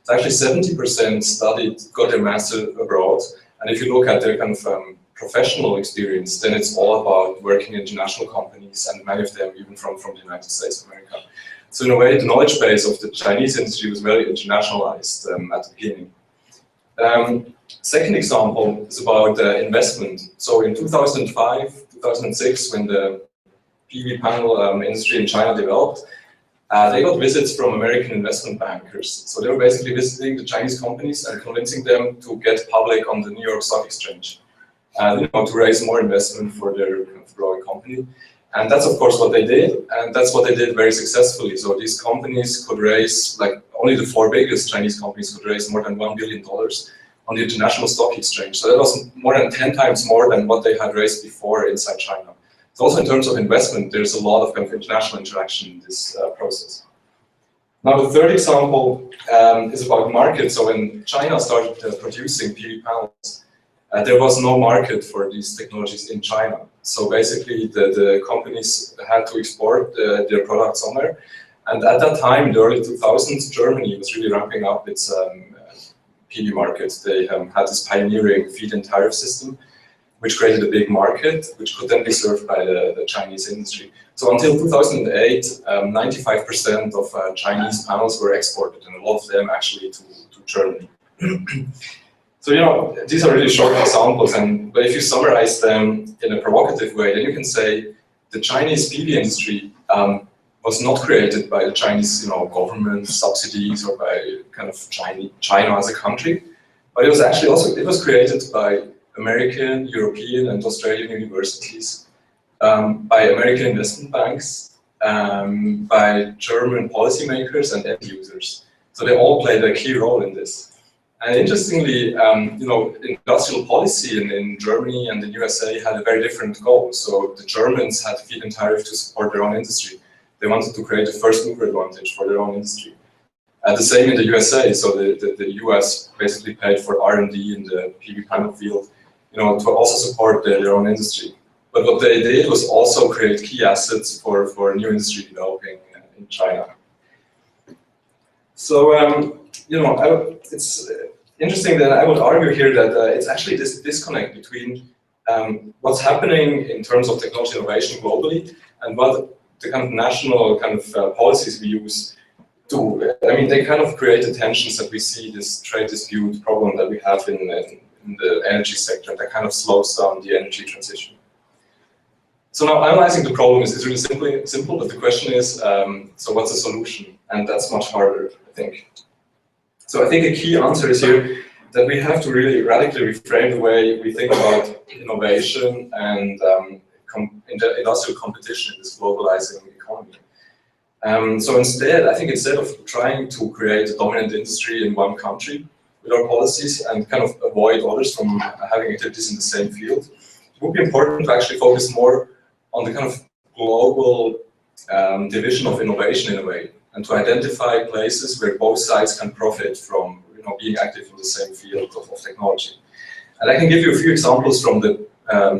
So actually 70% got their master abroad, and if you look at their kind of professional experience, then it's all about working in international companies, and many of them even from the United States of America. So in a way, the knowledge base of the Chinese industry was very internationalized at the beginning. Second example is about investment. So in 2005, 2006, when the PV panel industry in China developed, they got visits from American investment bankers. So they were basically visiting the Chinese companies and convincing them to get public on the New York Stock Exchange, you know, to raise more investment for their kind of growing company. And that's of course what they did, and that's what they did very successfully. So these companies could raise, like only the 4 biggest Chinese companies could raise more than $1 billion on the international stock exchange. So that was more than 10 times more than what they had raised before inside China. So also in terms of investment, there's a lot of kind of international interaction in this process. Now the third example is about market. So when China started producing PV panels, there was no market for these technologies in China. So basically the companies had to export their products somewhere. And at that time, in the early 2000s, Germany was really ramping up its PV markets. They had this pioneering feed-in tariff system, which created a big market, which could then be served by the Chinese industry. So until 2008, 95% of Chinese panels were exported, and a lot of them actually to Germany. So, you know, these are really short examples, but if you summarize them in a provocative way, then you can say the Chinese PV industry was not created by the Chinese, you know, government subsidies or by kind of China as a country, but it was actually also, it was created by American, European, and Australian universities, by American investment banks, by German policymakers and end users. So they all played a key role in this. And interestingly, you know, industrial policy in Germany and the USA had a very different goal. So the Germans had feed-in tariff to support their own industry. They wanted to create a first mover advantage for their own industry. The same in the USA. So the US basically paid for R&D in the PV panel field, you know, to also support their own industry. But what they did was also create key assets for new industry developing in China. So, you know, it's interesting that I would argue here that it's actually this disconnect between what's happening in terms of technology innovation globally and what the kind of national kind of policies we use to, I mean, they kind of create the tensions that we see, this trade dispute problem that we have in the energy sector that kind of slows down the energy transition. So now analyzing the problem is really simple, but the question is, so what's the solution? And that's much harder, I think. So I think a key answer is here that we have to really radically reframe the way we think about innovation and industrial competition in this globalizing economy. So instead, I think instead of trying to create a dominant industry in one country, with our policies and kind of avoid others from having activities in the same field, it would be important to actually focus more on the kind of global division of innovation in a way, and to identify places where both sides can profit from being active in the same field of technology. And I can give you a few examples from the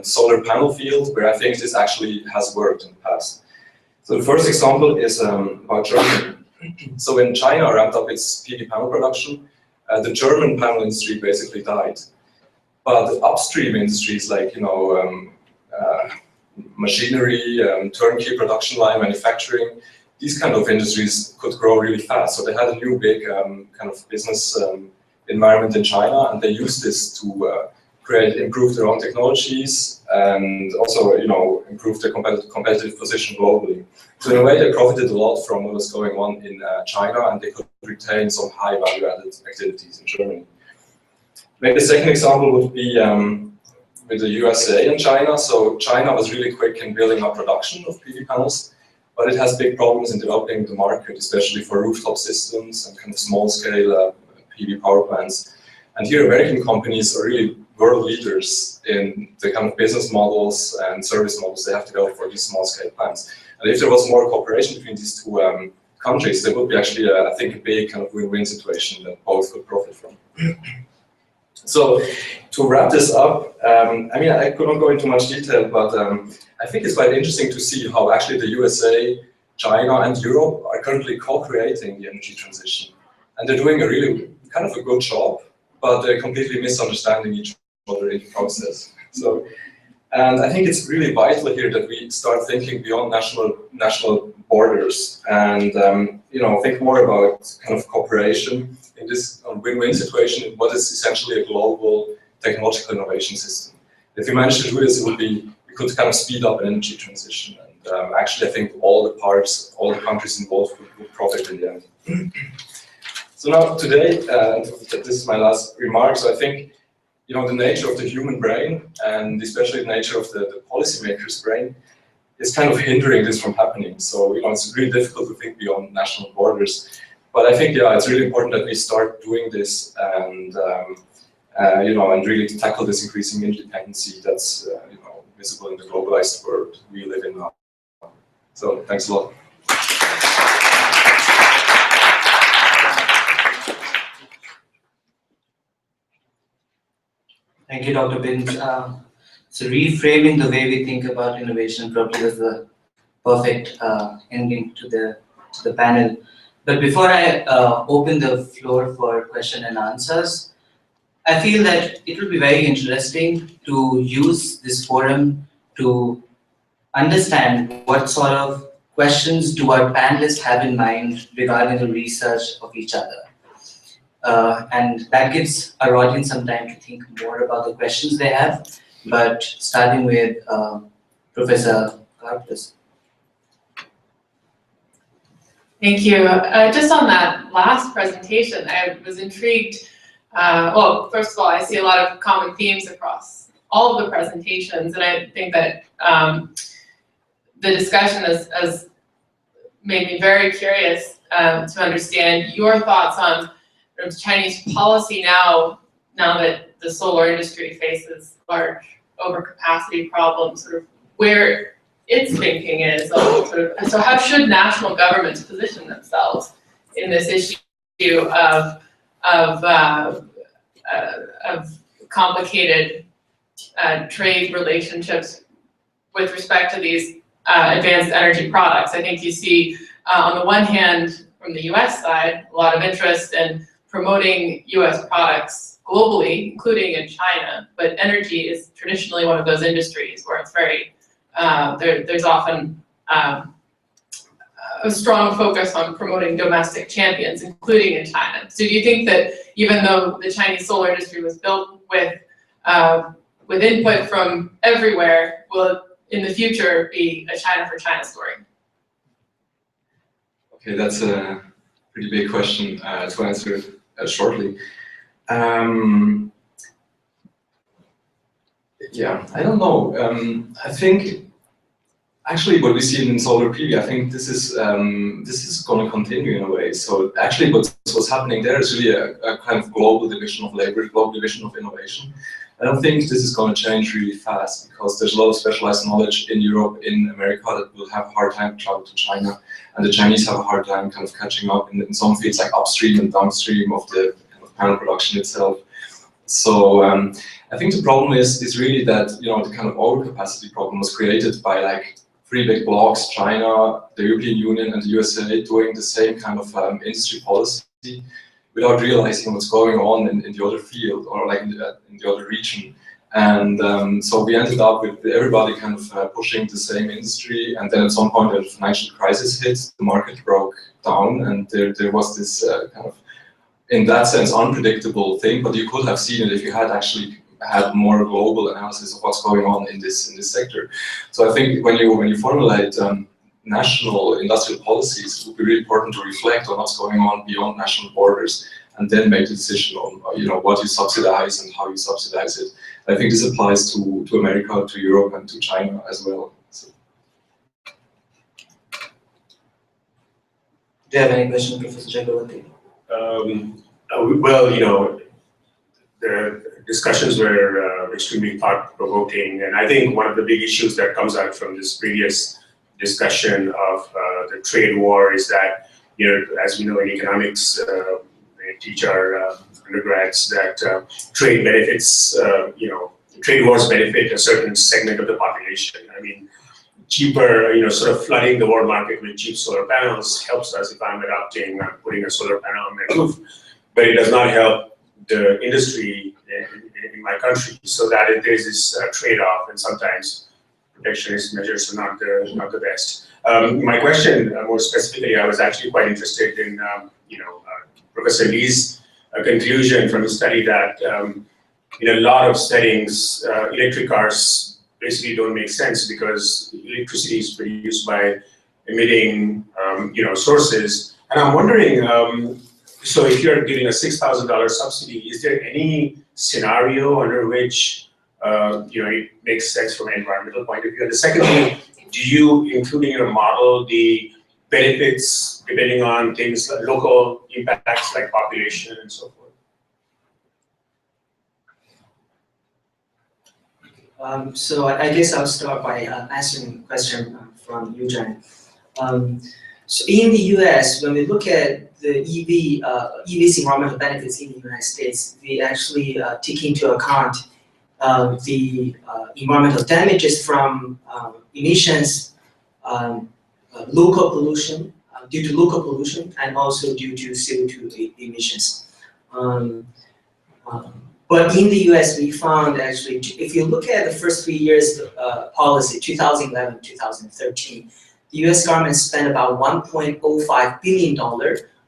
solar panel field where I think this actually has worked in the past. So the first example is about Germany. So when China ramped up its PV panel production, the German panel industry basically died. But the upstream industries like machinery, turnkey production line manufacturing, these kind of industries could grow really fast. So they had a new big kind of business environment in China, and they used this to improve their own technologies and also improve their competitive position globally. So in a way, they profited a lot from what was going on in China, and they could retain some high value-added activities in Germany. Maybe the second example would be with the USA and China. So China was really quick in building up production of PV panels, but it has big problems in developing the market, especially for rooftop systems and kind of small-scale PV power plants. And here, American companies are really world leaders in the kind of business models and service models they have developed for these small-scale plants. And if there was more cooperation between these two countries, there would be actually, I think, a big kind of win-win situation that both could profit from. So to wrap this up, I mean, I could not go into much detail, but I think it's quite interesting to see how actually the USA, China, and Europe are currently co-creating the energy transition. And they're doing a really kind of a good job, but they're completely misunderstanding each other in the process. So, and I think it's really vital here that we start thinking beyond national borders and think more about kind of cooperation in this win-win situation, what is essentially a global technological innovation system. If we manage to do this, we could kind of speed up an energy transition. And actually, I think all the parts, all the countries involved would profit in the end. So now today, this is my last remark. So I think, the nature of the human brain, and especially the nature of the policymaker's brain, is kind of hindering this from happening. So it's really difficult to think beyond national borders. But I think, it's really important that we start doing this and and really tackle this increasing interdependency that's visible in the globalized world we live in now. So thanks a lot. Thank you, Dr. Binge. So reframing the way we think about innovation probably was the perfect ending to the panel. But before I open the floor for question and answers, I feel that it will be very interesting to use this forum to understand what sort of questions do our panelists have in mind regarding the research of each other. And that gives our audience some time to think more about the questions they have. But starting with Professor Karpus. Thank you. Just on that last presentation, I was intrigued. Well, first of all, I see a lot of common themes across all of the presentations, and I think that the discussion has made me very curious to understand your thoughts on Chinese policy now that the solar industry faces large overcapacity problems, sort of where its thinking is. So how should national governments position themselves in this issue of complicated trade relationships with respect to these advanced energy products? I think you see, on the one hand, from the US side, a lot of interest in promoting US products globally, including in China, but energy is traditionally one of those industries where it's very, there's often a strong focus on promoting domestic champions, including in China. So do you think that even though the Chinese solar industry was built with input from everywhere, will it in the future be a China for China story? Okay, that's a pretty big question to answer shortly. Yeah, I don't know. I think Actually, what we see in solar PV, I think this is going to continue in a way. So actually, what's happening there is really a kind of global division of labor, global division of innovation. I don't think this is going to change really fast because there's a lot of specialized knowledge in Europe, in America that will have a hard time to travel to China, and the Chinese have a hard time kind of catching up in some fields like upstream and downstream of the kind of panel production itself. So I think the problem is really that the kind of overcapacity problem was created by like three big blocs: China, the European Union, and the USA doing the same kind of industry policy without realizing what's going on in the other field or like in the other region. And so we ended up with everybody kind of pushing the same industry, and then at some point a financial crisis hit, the market broke down, and there was this kind of, in that sense, unpredictable thing, but you could have seen it if you had actually had more global analysis of what's going on in this sector. So I think when you formulate national industrial policies, it would be really important to reflect on what's going on beyond national borders, and then make the decision on what you subsidize and how you subsidize it. I think this applies to America, to Europe, and to China as well. So. Do you have any questions, Professor Chakravarti? Well, the discussions were extremely thought-provoking, and I think one of the big issues that comes out from this previous discussion of the trade war is that, as we know in economics, we teach our undergrads that trade benefits, trade wars benefit a certain segment of the population. I mean, cheaper, sort of flooding the world market with cheap solar panels helps us if I'm putting a solar panel on my roof, but it does not help the industry in my country. So that there's this trade-off, and sometimes protectionist measures are not the best. My question, more specifically, I was actually quite interested in, Professor Lee's conclusion from a study that in a lot of settings, electric cars basically don't make sense because electricity is produced by emitting, sources. And I'm wondering, so if you're getting a $6,000 subsidy, is there any scenario under which it makes sense from an environmental point of view? And the second thing, do you include in your model the benefits depending on things like local impacts like population and so forth? So I guess I'll start by answering a question from Eugene. So in the US, when we look at the EV's environmental benefits in the United States, we actually take into account the environmental damages from emissions, local pollution, due to local pollution, and also due to CO2 emissions. But in the US, we found actually, if you look at the first 3 years policy, 2011, 2013, the US government spent about $1.05 billion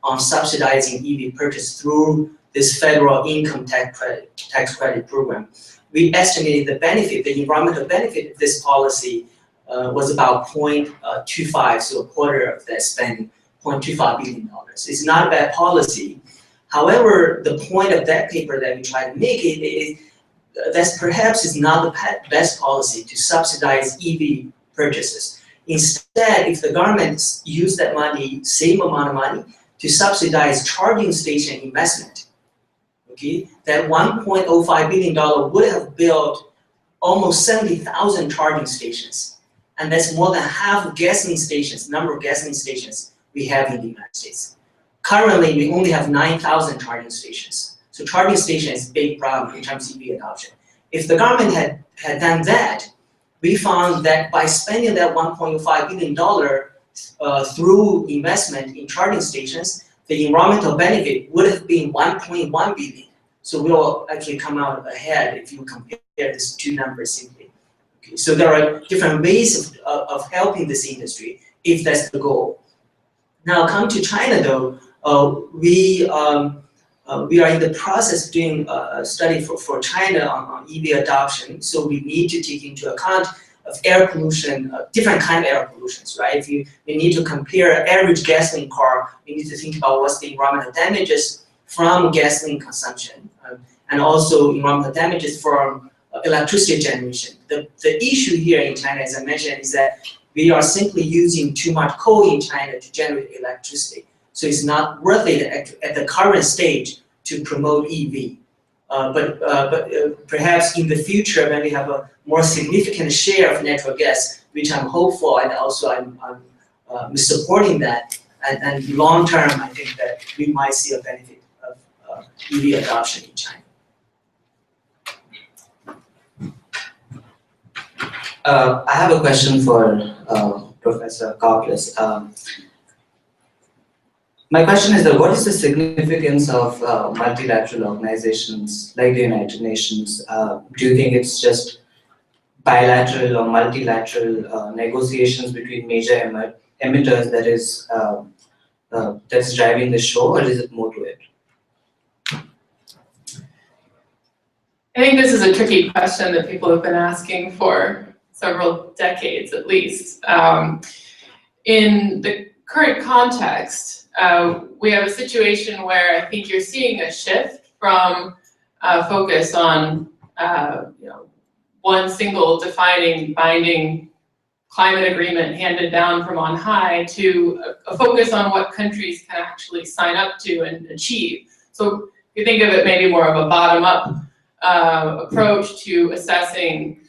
on subsidizing EV purchase through this federal income tax credit program. We estimated the benefit, the environmental benefit of this policy was about 0.25, so a quarter of that spending, $0.25 billion. It's not a bad policy. However, the point of that paper that we try to make it is that perhaps is not the best policy to subsidize EV purchases. Instead, if the government used that money, same amount of money, to subsidize charging station investment, okay, that $1.05 billion would have built almost 70,000 charging stations. And that's more than half of gasoline stations, number of gasoline stations we have in the United States. Currently, we only have 9,000 charging stations. So charging station is a big problem in terms of EV adoption. If the government had done that, we found that by spending that $1.5 billion through investment in charging stations, the environmental benefit would have been $1.1 billion. So we'll actually come out ahead if you compare these two numbers simply. Okay, so there are different ways of helping this industry if that's the goal. Now come to China though, we are in the process of doing a study for China on EV adoption. So we need to take into account of air pollution, different kind of air pollutions, right? We need to compare an average gasoline car. We need to think about what's the environmental damages from gasoline consumption, and also environmental damages from electricity generation. The issue here in China, as I mentioned, is that we are simply using too much coal in China to generate electricity. So it's not worth it at the current stage to promote EV. But perhaps in the future, when we have a more significant share of natural gas, which I'm hopeful, and also I'm supporting that, and long term, I think that we might see a benefit of EV adoption in China. I have a question for Professor Koplis. My question is that what is the significance of multilateral organizations like the United Nations? Do you think it's just bilateral or multilateral negotiations between major emitters that's driving the show, or is it more to it? I think this is a tricky question that people have been asking for several decades at least. In the current context, we have a situation where I think you're seeing a shift from focus on one single defining binding climate agreement handed down from on high to a focus on what countries can actually sign up to and achieve. So if you think of it maybe more of a bottom-up approach to assessing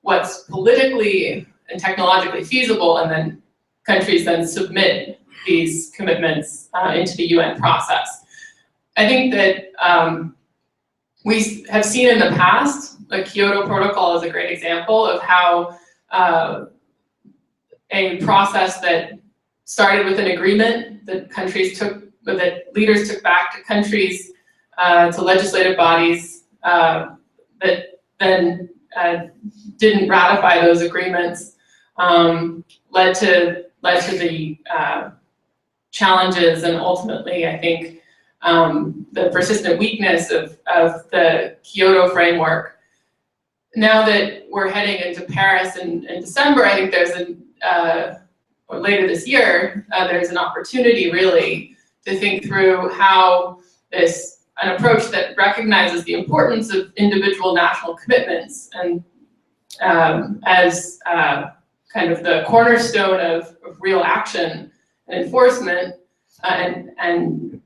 what's politically and technologically feasible, and then countries then submit these commitments into the UN process. I think that we have seen in the past, the Kyoto Protocol is a great example of how a process that started with an agreement that that leaders took back to countries, to legislative bodies, that then didn't ratify those agreements, led to the challenges and ultimately, I think, the persistent weakness of the Kyoto framework. Now that we're heading into Paris in December, I think there's or later this year, there's an opportunity really to think through how an approach that recognizes the importance of individual national commitments and as kind of the cornerstone of real action and enforcement, and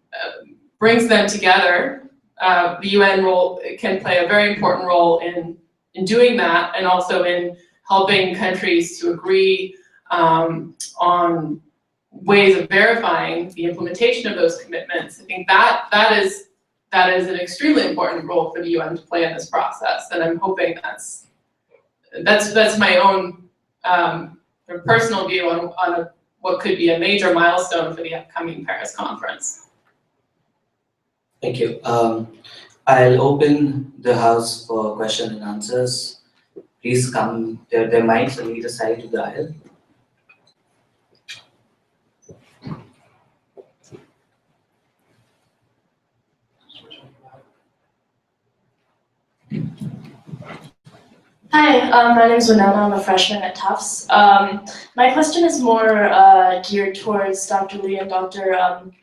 brings them together. The UN role can play a very important role in doing that, and also in helping countries to agree on ways of verifying the implementation of those commitments. I think that is an extremely important role for the UN to play in this process, and I'm hoping that's my own personal view on what could be a major milestone for the upcoming Paris conference. Thank you. I'll open the house for question and answers. Please come. There are mics on either side of the aisle. Hi, my name is Winona. I'm a freshman at Tufts. My question is more geared towards Dr. Lee and Dr.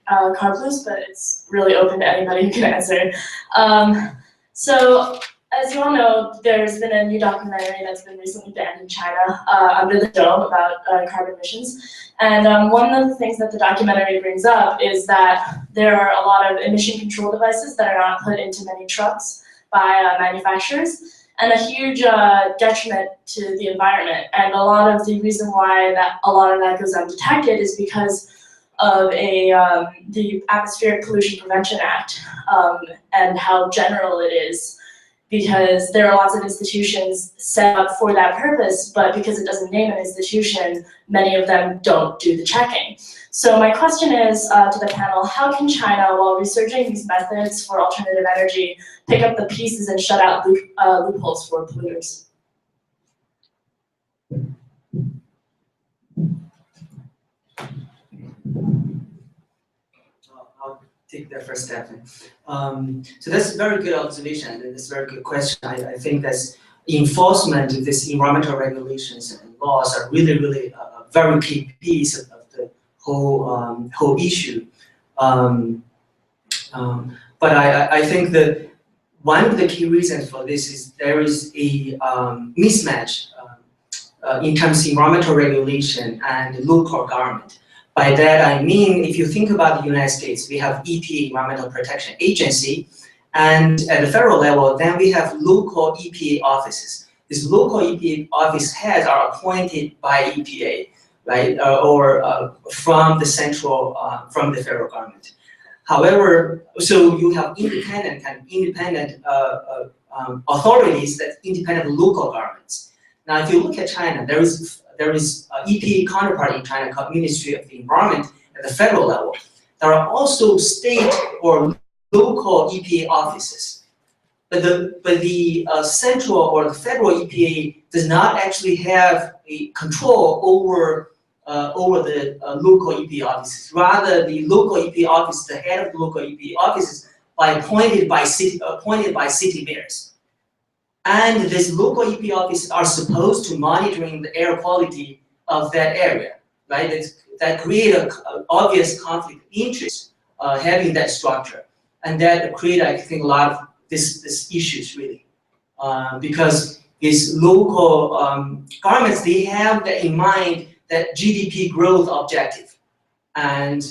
Karplus, but it's really open to anybody who can answer. So, as you all know, there's been a new documentary that's been recently banned in China, Under the Dome, about carbon emissions. And one of the things that the documentary brings up is that there are a lot of emission control devices that are not put into many trucks by manufacturers, and a huge detriment to the environment. And a lot of the reason why a lot of that goes undetected is because of the Atmospheric Pollution Prevention Act, and how general it is, because there are lots of institutions set up for that purpose, but because it doesn't name an institution, many of them don't do the checking. So my question is to the panel, how can China, while researching these methods for alternative energy, pick up the pieces and shut out loopholes for polluters? I'll take that first step. So that's a very good observation, and it's a very good question. I think that's enforcement of these environmental regulations and laws are really a very key piece of the whole issue. But I think that one of the key reasons for this is there is a mismatch in terms of environmental regulation and local government. By that I mean, if you think about the United States, we have EPA, Environmental Protection Agency, and at the federal level, then we have local EPA offices. These local EPA office heads are appointed by EPA, right, or from the central, from the federal government. However, so you have independent authorities that independent local governments. Now, if you look at China, there is EPA counterpart in China called Ministry of the Environment at the federal level. There are also state or local EPA offices, but the central or the federal EPA does not actually have a control over the local EPA offices. Rather, the local EPA office, the head of the local EPA offices, appointed by city mayors. And these local EPA offices are supposed to monitoring the air quality of that area, right? That create an obvious conflict of interest having that structure, and that create, I think, a lot of this issues really, because these local governments, they have that in mind, that GDP growth objective, and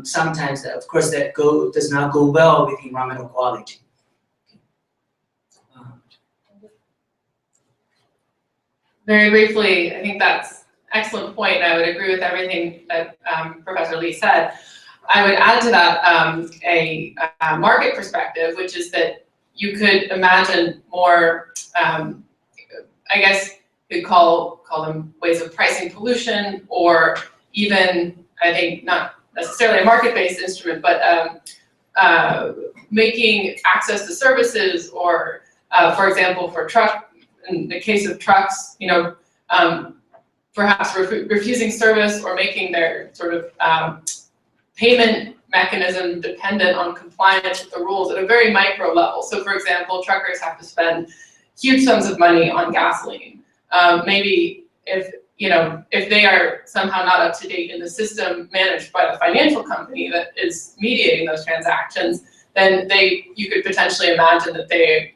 sometimes, of course, that does not go well with environmental quality. Very briefly, I think that's an excellent point. I would agree with everything that Professor Lee said. I would add to that a market perspective, which is that you could imagine more, I guess you'd call them ways of pricing pollution, or even, I think, not necessarily a market-based instrument, but making access to services, or for example, in the case of trucks, perhaps refusing service or making their sort of payment mechanism dependent on compliance with the rules at a very micro level. So for example, truckers have to spend huge sums of money on gasoline. Maybe if they are somehow not up to date in the system managed by the financial company that is mediating those transactions, then you could potentially imagine that they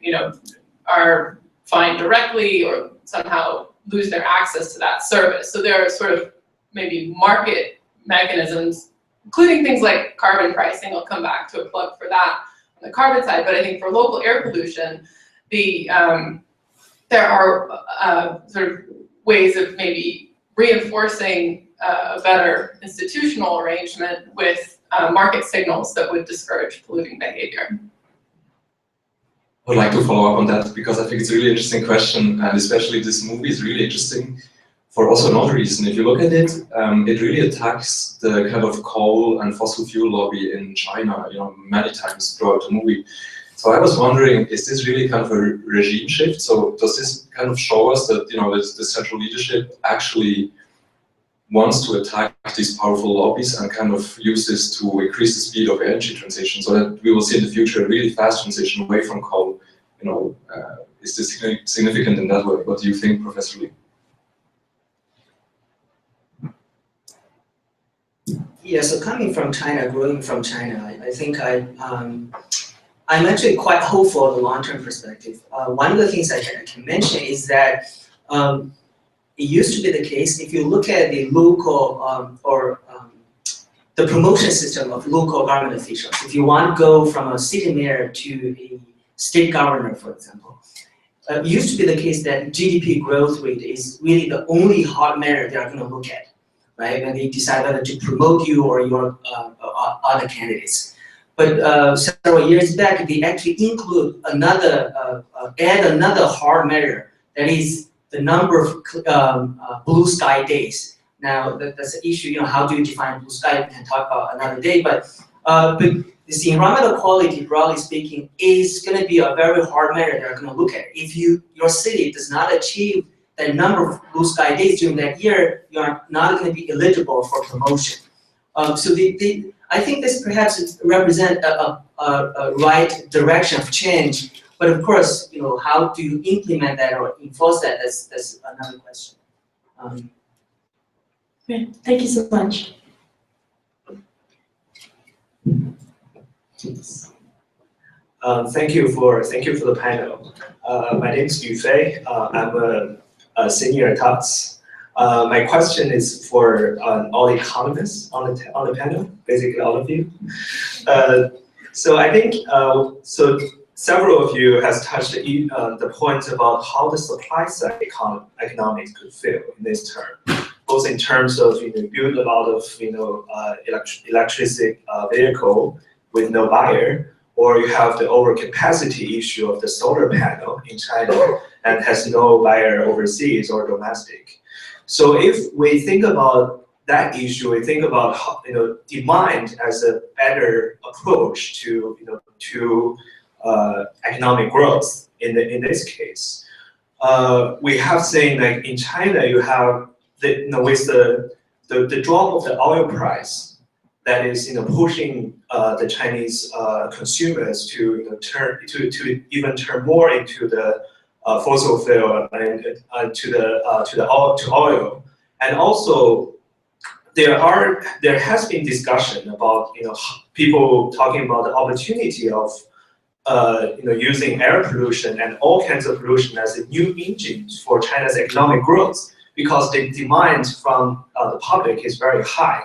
are fined directly or somehow lose their access to that service. So there are sort of maybe market mechanisms, including things like carbon pricing. I'll come back to a plug for that on the carbon side. But I think for local air pollution, there are sort of ways of maybe reinforcing a better institutional arrangement with market signals that would discourage polluting behavior. I would like to follow up on that, because I think it's a really interesting question, and especially this movie is really interesting for also another reason. If you look at it, it really attacks the kind of coal and fossil fuel lobby in China, many times throughout the movie. So I was wondering, is this really kind of a regime shift? So does this kind of show us that the central leadership actually wants to attack these powerful lobbies and kind of use this to increase the speed of energy transition, so that we will see in the future a really fast transition away from coal? Is this significant in that way? What do you think, Professor Lee? Yeah, so coming from China, growing from China, I think I'm actually quite hopeful of the long-term perspective. One of the things I can mention is that it used to be the case, if you look at the local the promotion system of local government officials, if you want to go from a city mayor to a state governor, for example, it used to be the case that GDP growth rate is really the only hard measure they are going to look at, right? When they decide whether to promote you or your other candidates. But several years back, they actually include add another hard measure, that is the number of blue sky days. Now that's an issue. How do you define blue sky? We can talk about another day. But this environmental quality, broadly speaking, is going to be a very hard measure they're going to look at. If your city does not achieve the number of blue sky days during that year, you are not going to be eligible for promotion. So I think this perhaps represents a right direction of change. But of course, how do you implement that or enforce that? That's another question. Great. Thank you so much. Thank you for the panel. My name is Yu Fei. I'm a senior at CUS, My question is for all economists on the panel, basically all of you. So I think so. Several of you has touched the point about how the supply side economics could fail in this term, both in terms of build a lot of electric vehicle with no buyer, or you have the overcapacity issue of the solar panel in China and has no buyer overseas or domestic. So if we think about that issue, we think about how, demand as a better approach to economic growth in this case. We have seen like in China, you have with the drop of the oil price that is pushing the Chinese consumers to even turn more into the fossil fuel and to oil, and also there has been discussion about people talking about the opportunity of using air pollution and all kinds of pollution as a new engine for China's economic growth, because the demand from the public is very high.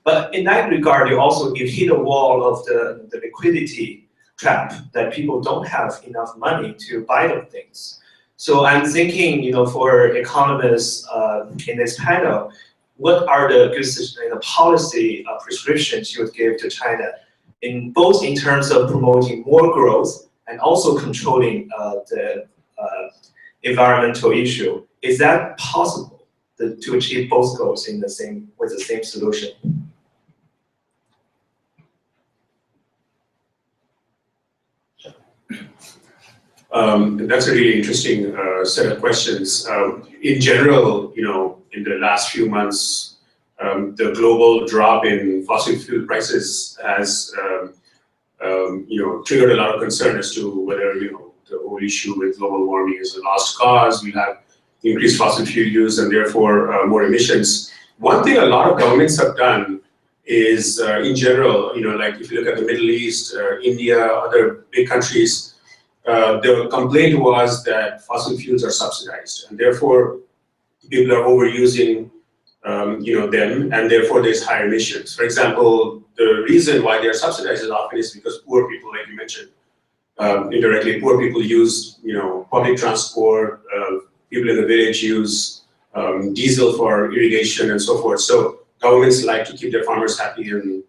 But in that regard, you hit a wall of the liquidity trap that people don't have enough money to buy the things. So I'm thinking, for economists in this panel, what are the good policy prescriptions you would give to China, both in terms of promoting more growth and also controlling the environmental issue? Is that possible to achieve both goals with the same solution? That's a really interesting set of questions. In general, in the last few months, the global drop in fossil fuel prices has, triggered a lot of concern as to whether, the whole issue with global warming is a lost cause. We have increased fossil fuel use and therefore more emissions. One thing a lot of governments have done is, in general, like if you look at the Middle East, India, other big countries, the complaint was that fossil fuels are subsidized, and therefore people are overusing, them, and therefore there's higher emissions. For example, the reason why they are subsidized often is because poor people, like you mentioned, indirectly, poor people use, public transport. People in the village use diesel for irrigation and so forth. So governments like to keep their farmers happy, and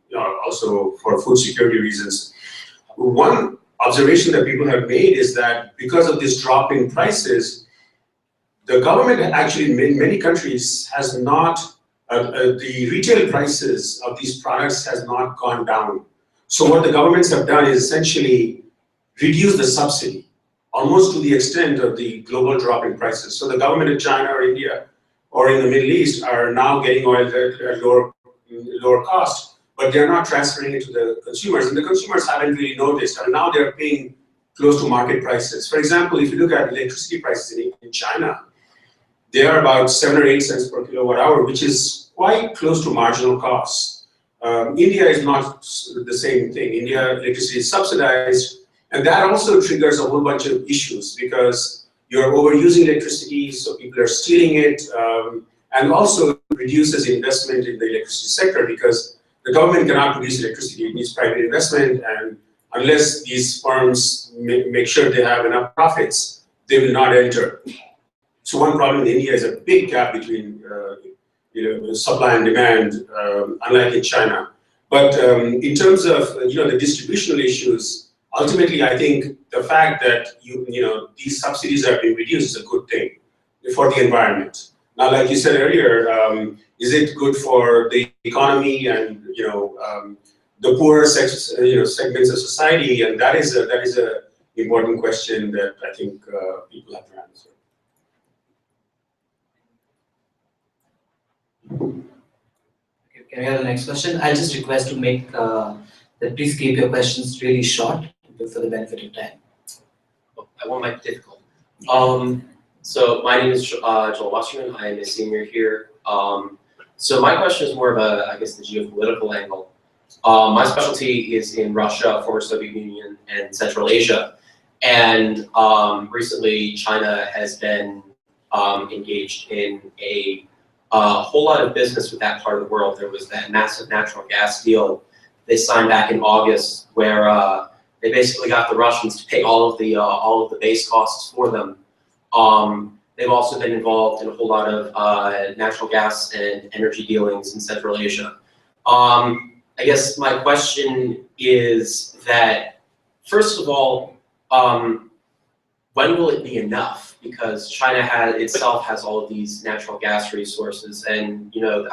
also for food security reasons. One observation that people have made is that because of this drop in prices, the government actually in many countries has not, the retail prices of these products has not gone down. So what the governments have done is essentially reduce the subsidy, almost to the extent of the global drop in prices. So the government in China or India or in the Middle East are now getting oil at lower cost, but they're not transferring it to the consumers, and the consumers haven't really noticed, and now they're paying close to market prices. For example, if you look at electricity prices in China, they are about 7 or 8 cents per kilowatt hour, which is quite close to marginal costs. India is not the same thing. India electricity is subsidized, and that also triggers a whole bunch of issues because you're overusing electricity, so people are stealing it, and also reduces investment in the electricity sector because the government cannot produce electricity, it needs private investment, and unless these firms make sure they have enough profits, they will not enter. So one problem in India is a big gap between supply and demand, unlike in China. But in terms of the distributional issues, ultimately I think the fact that these subsidies are being reduced is a good thing for the environment. Now, like you said earlier, is it good for the economy and the poorer segments of society? And that is a important question that I think people have to answer. Can we have the next question? I'll just request to make that please keep your questions really short for the benefit of time. I won't make it difficult. So my name is Joel Wasserman. I am a senior here. So my question is more of a, I guess, the geopolitical angle. My specialty is in Russia, former Soviet Union, and Central Asia. And recently, China has been engaged in a a whole lot of business with that part of the world. There was that massive natural gas deal they signed back in August, where they basically got the Russians to pay all of the base costs for them. They've also been involved in a whole lot of natural gas and energy dealings in Central Asia. I guess my question is that, first of all, when will it be enough? Because China itself has all of these natural gas resources, and of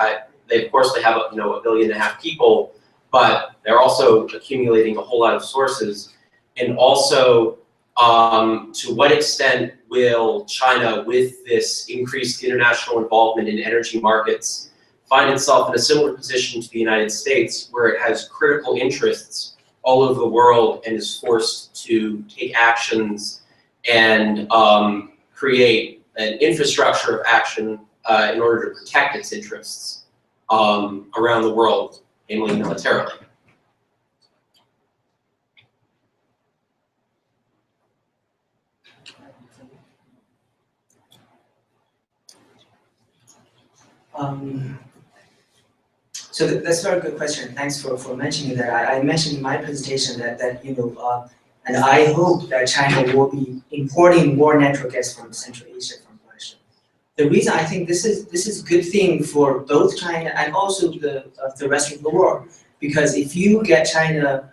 course they have 1.5 billion people, but they're also accumulating a whole lot of sources. And also, to what extent will China, with this increased international involvement in energy markets, find itself in a similar position to the United States, where it has critical interests all over the world and is forced to take actions and create an infrastructure of action in order to protect its interests around the world, namely militarily? So that's a very good question. Thanks for mentioning that. I mentioned in my presentation that and I hope that China will be importing more natural gas from Central Asia, from Russia. The reason I think this is a good thing for both China and also the rest of the world, because if you get China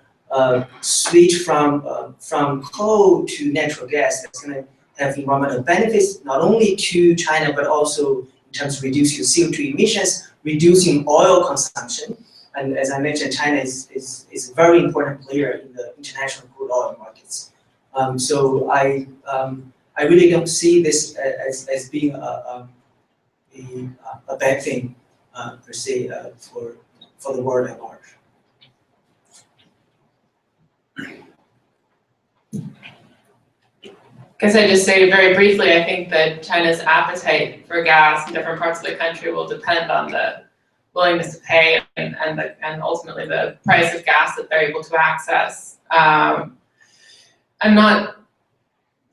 switch from coal to natural gas, that's going to have environmental benefits not only to China but also in terms of reducing CO2 emissions, reducing oil consumption. And as I mentioned, China is a very important player in the international crude oil markets. So I really don't see this as being a bad thing per se for the world at large. Guess I just say very briefly, I think that China's appetite for gas in different parts of the country will depend on the willingness to pay and ultimately the price of gas that they're able to access. I'm not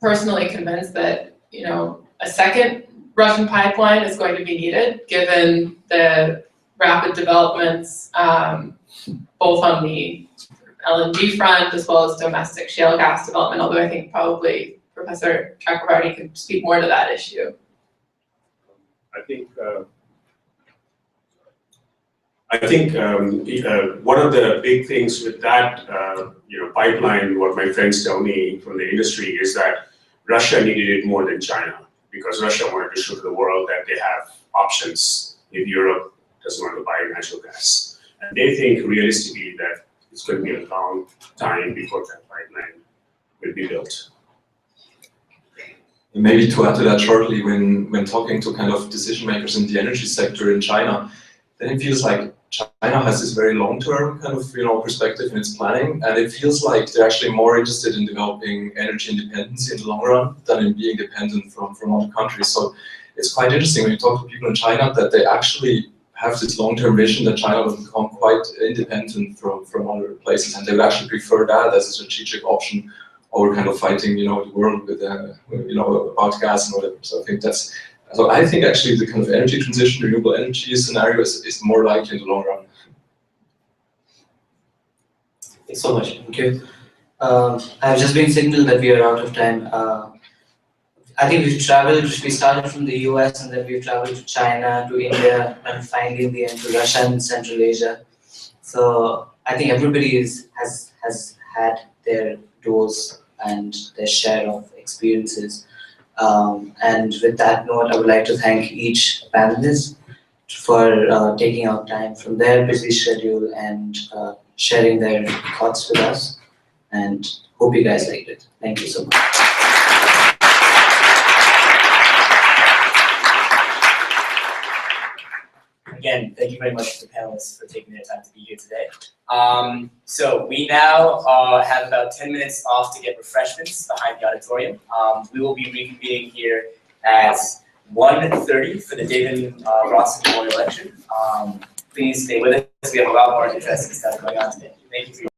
personally convinced that a second Russian pipeline is going to be needed, given the rapid developments both on the LNG front as well as domestic shale gas development. Although I think probably Professor Chakravarty could speak more to that issue. I think one of the big things with that pipeline, what my friends tell me from the industry, is that Russia needed it more than China, because Russia wanted to show to the world that they have options if Europe doesn't want to buy natural gas. And they think realistically that it's going to be a long time before that pipeline will be built. Maybe to add to that shortly, when talking to kind of decision makers in the energy sector in China, then it feels like China has this very long-term kind of perspective in its planning, and it feels like they're actually more interested in developing energy independence in the long run than in being dependent from other countries. So it's quite interesting when you talk to people in China that they actually have this long-term vision that China will become quite independent from other places, and they would actually prefer that as a strategic option over kind of fighting, the world with, about gas and whatever. So I think actually the kind of energy transition, renewable energy scenario is more likely in the long run. Thanks so much. Thank you. I've just been signaled that we are out of time. I think we started from the US and then we've traveled to China, to India, and finally in the end to Russia and Central Asia. So I think everybody has had their dose and their share of experiences. And with that note, I would like to thank each panelist for taking out time from their busy schedule and sharing their thoughts with us. And hope you guys liked it. Thank you so much. Again, thank you very much to the panelists for taking their time to be here today. So we now have about 10 minutes off to get refreshments behind the auditorium. We will be reconvening here at 1:30 for the David Ross Memorial Lecture. Please stay with us. We have a lot more interesting stuff going on today. Thank you for your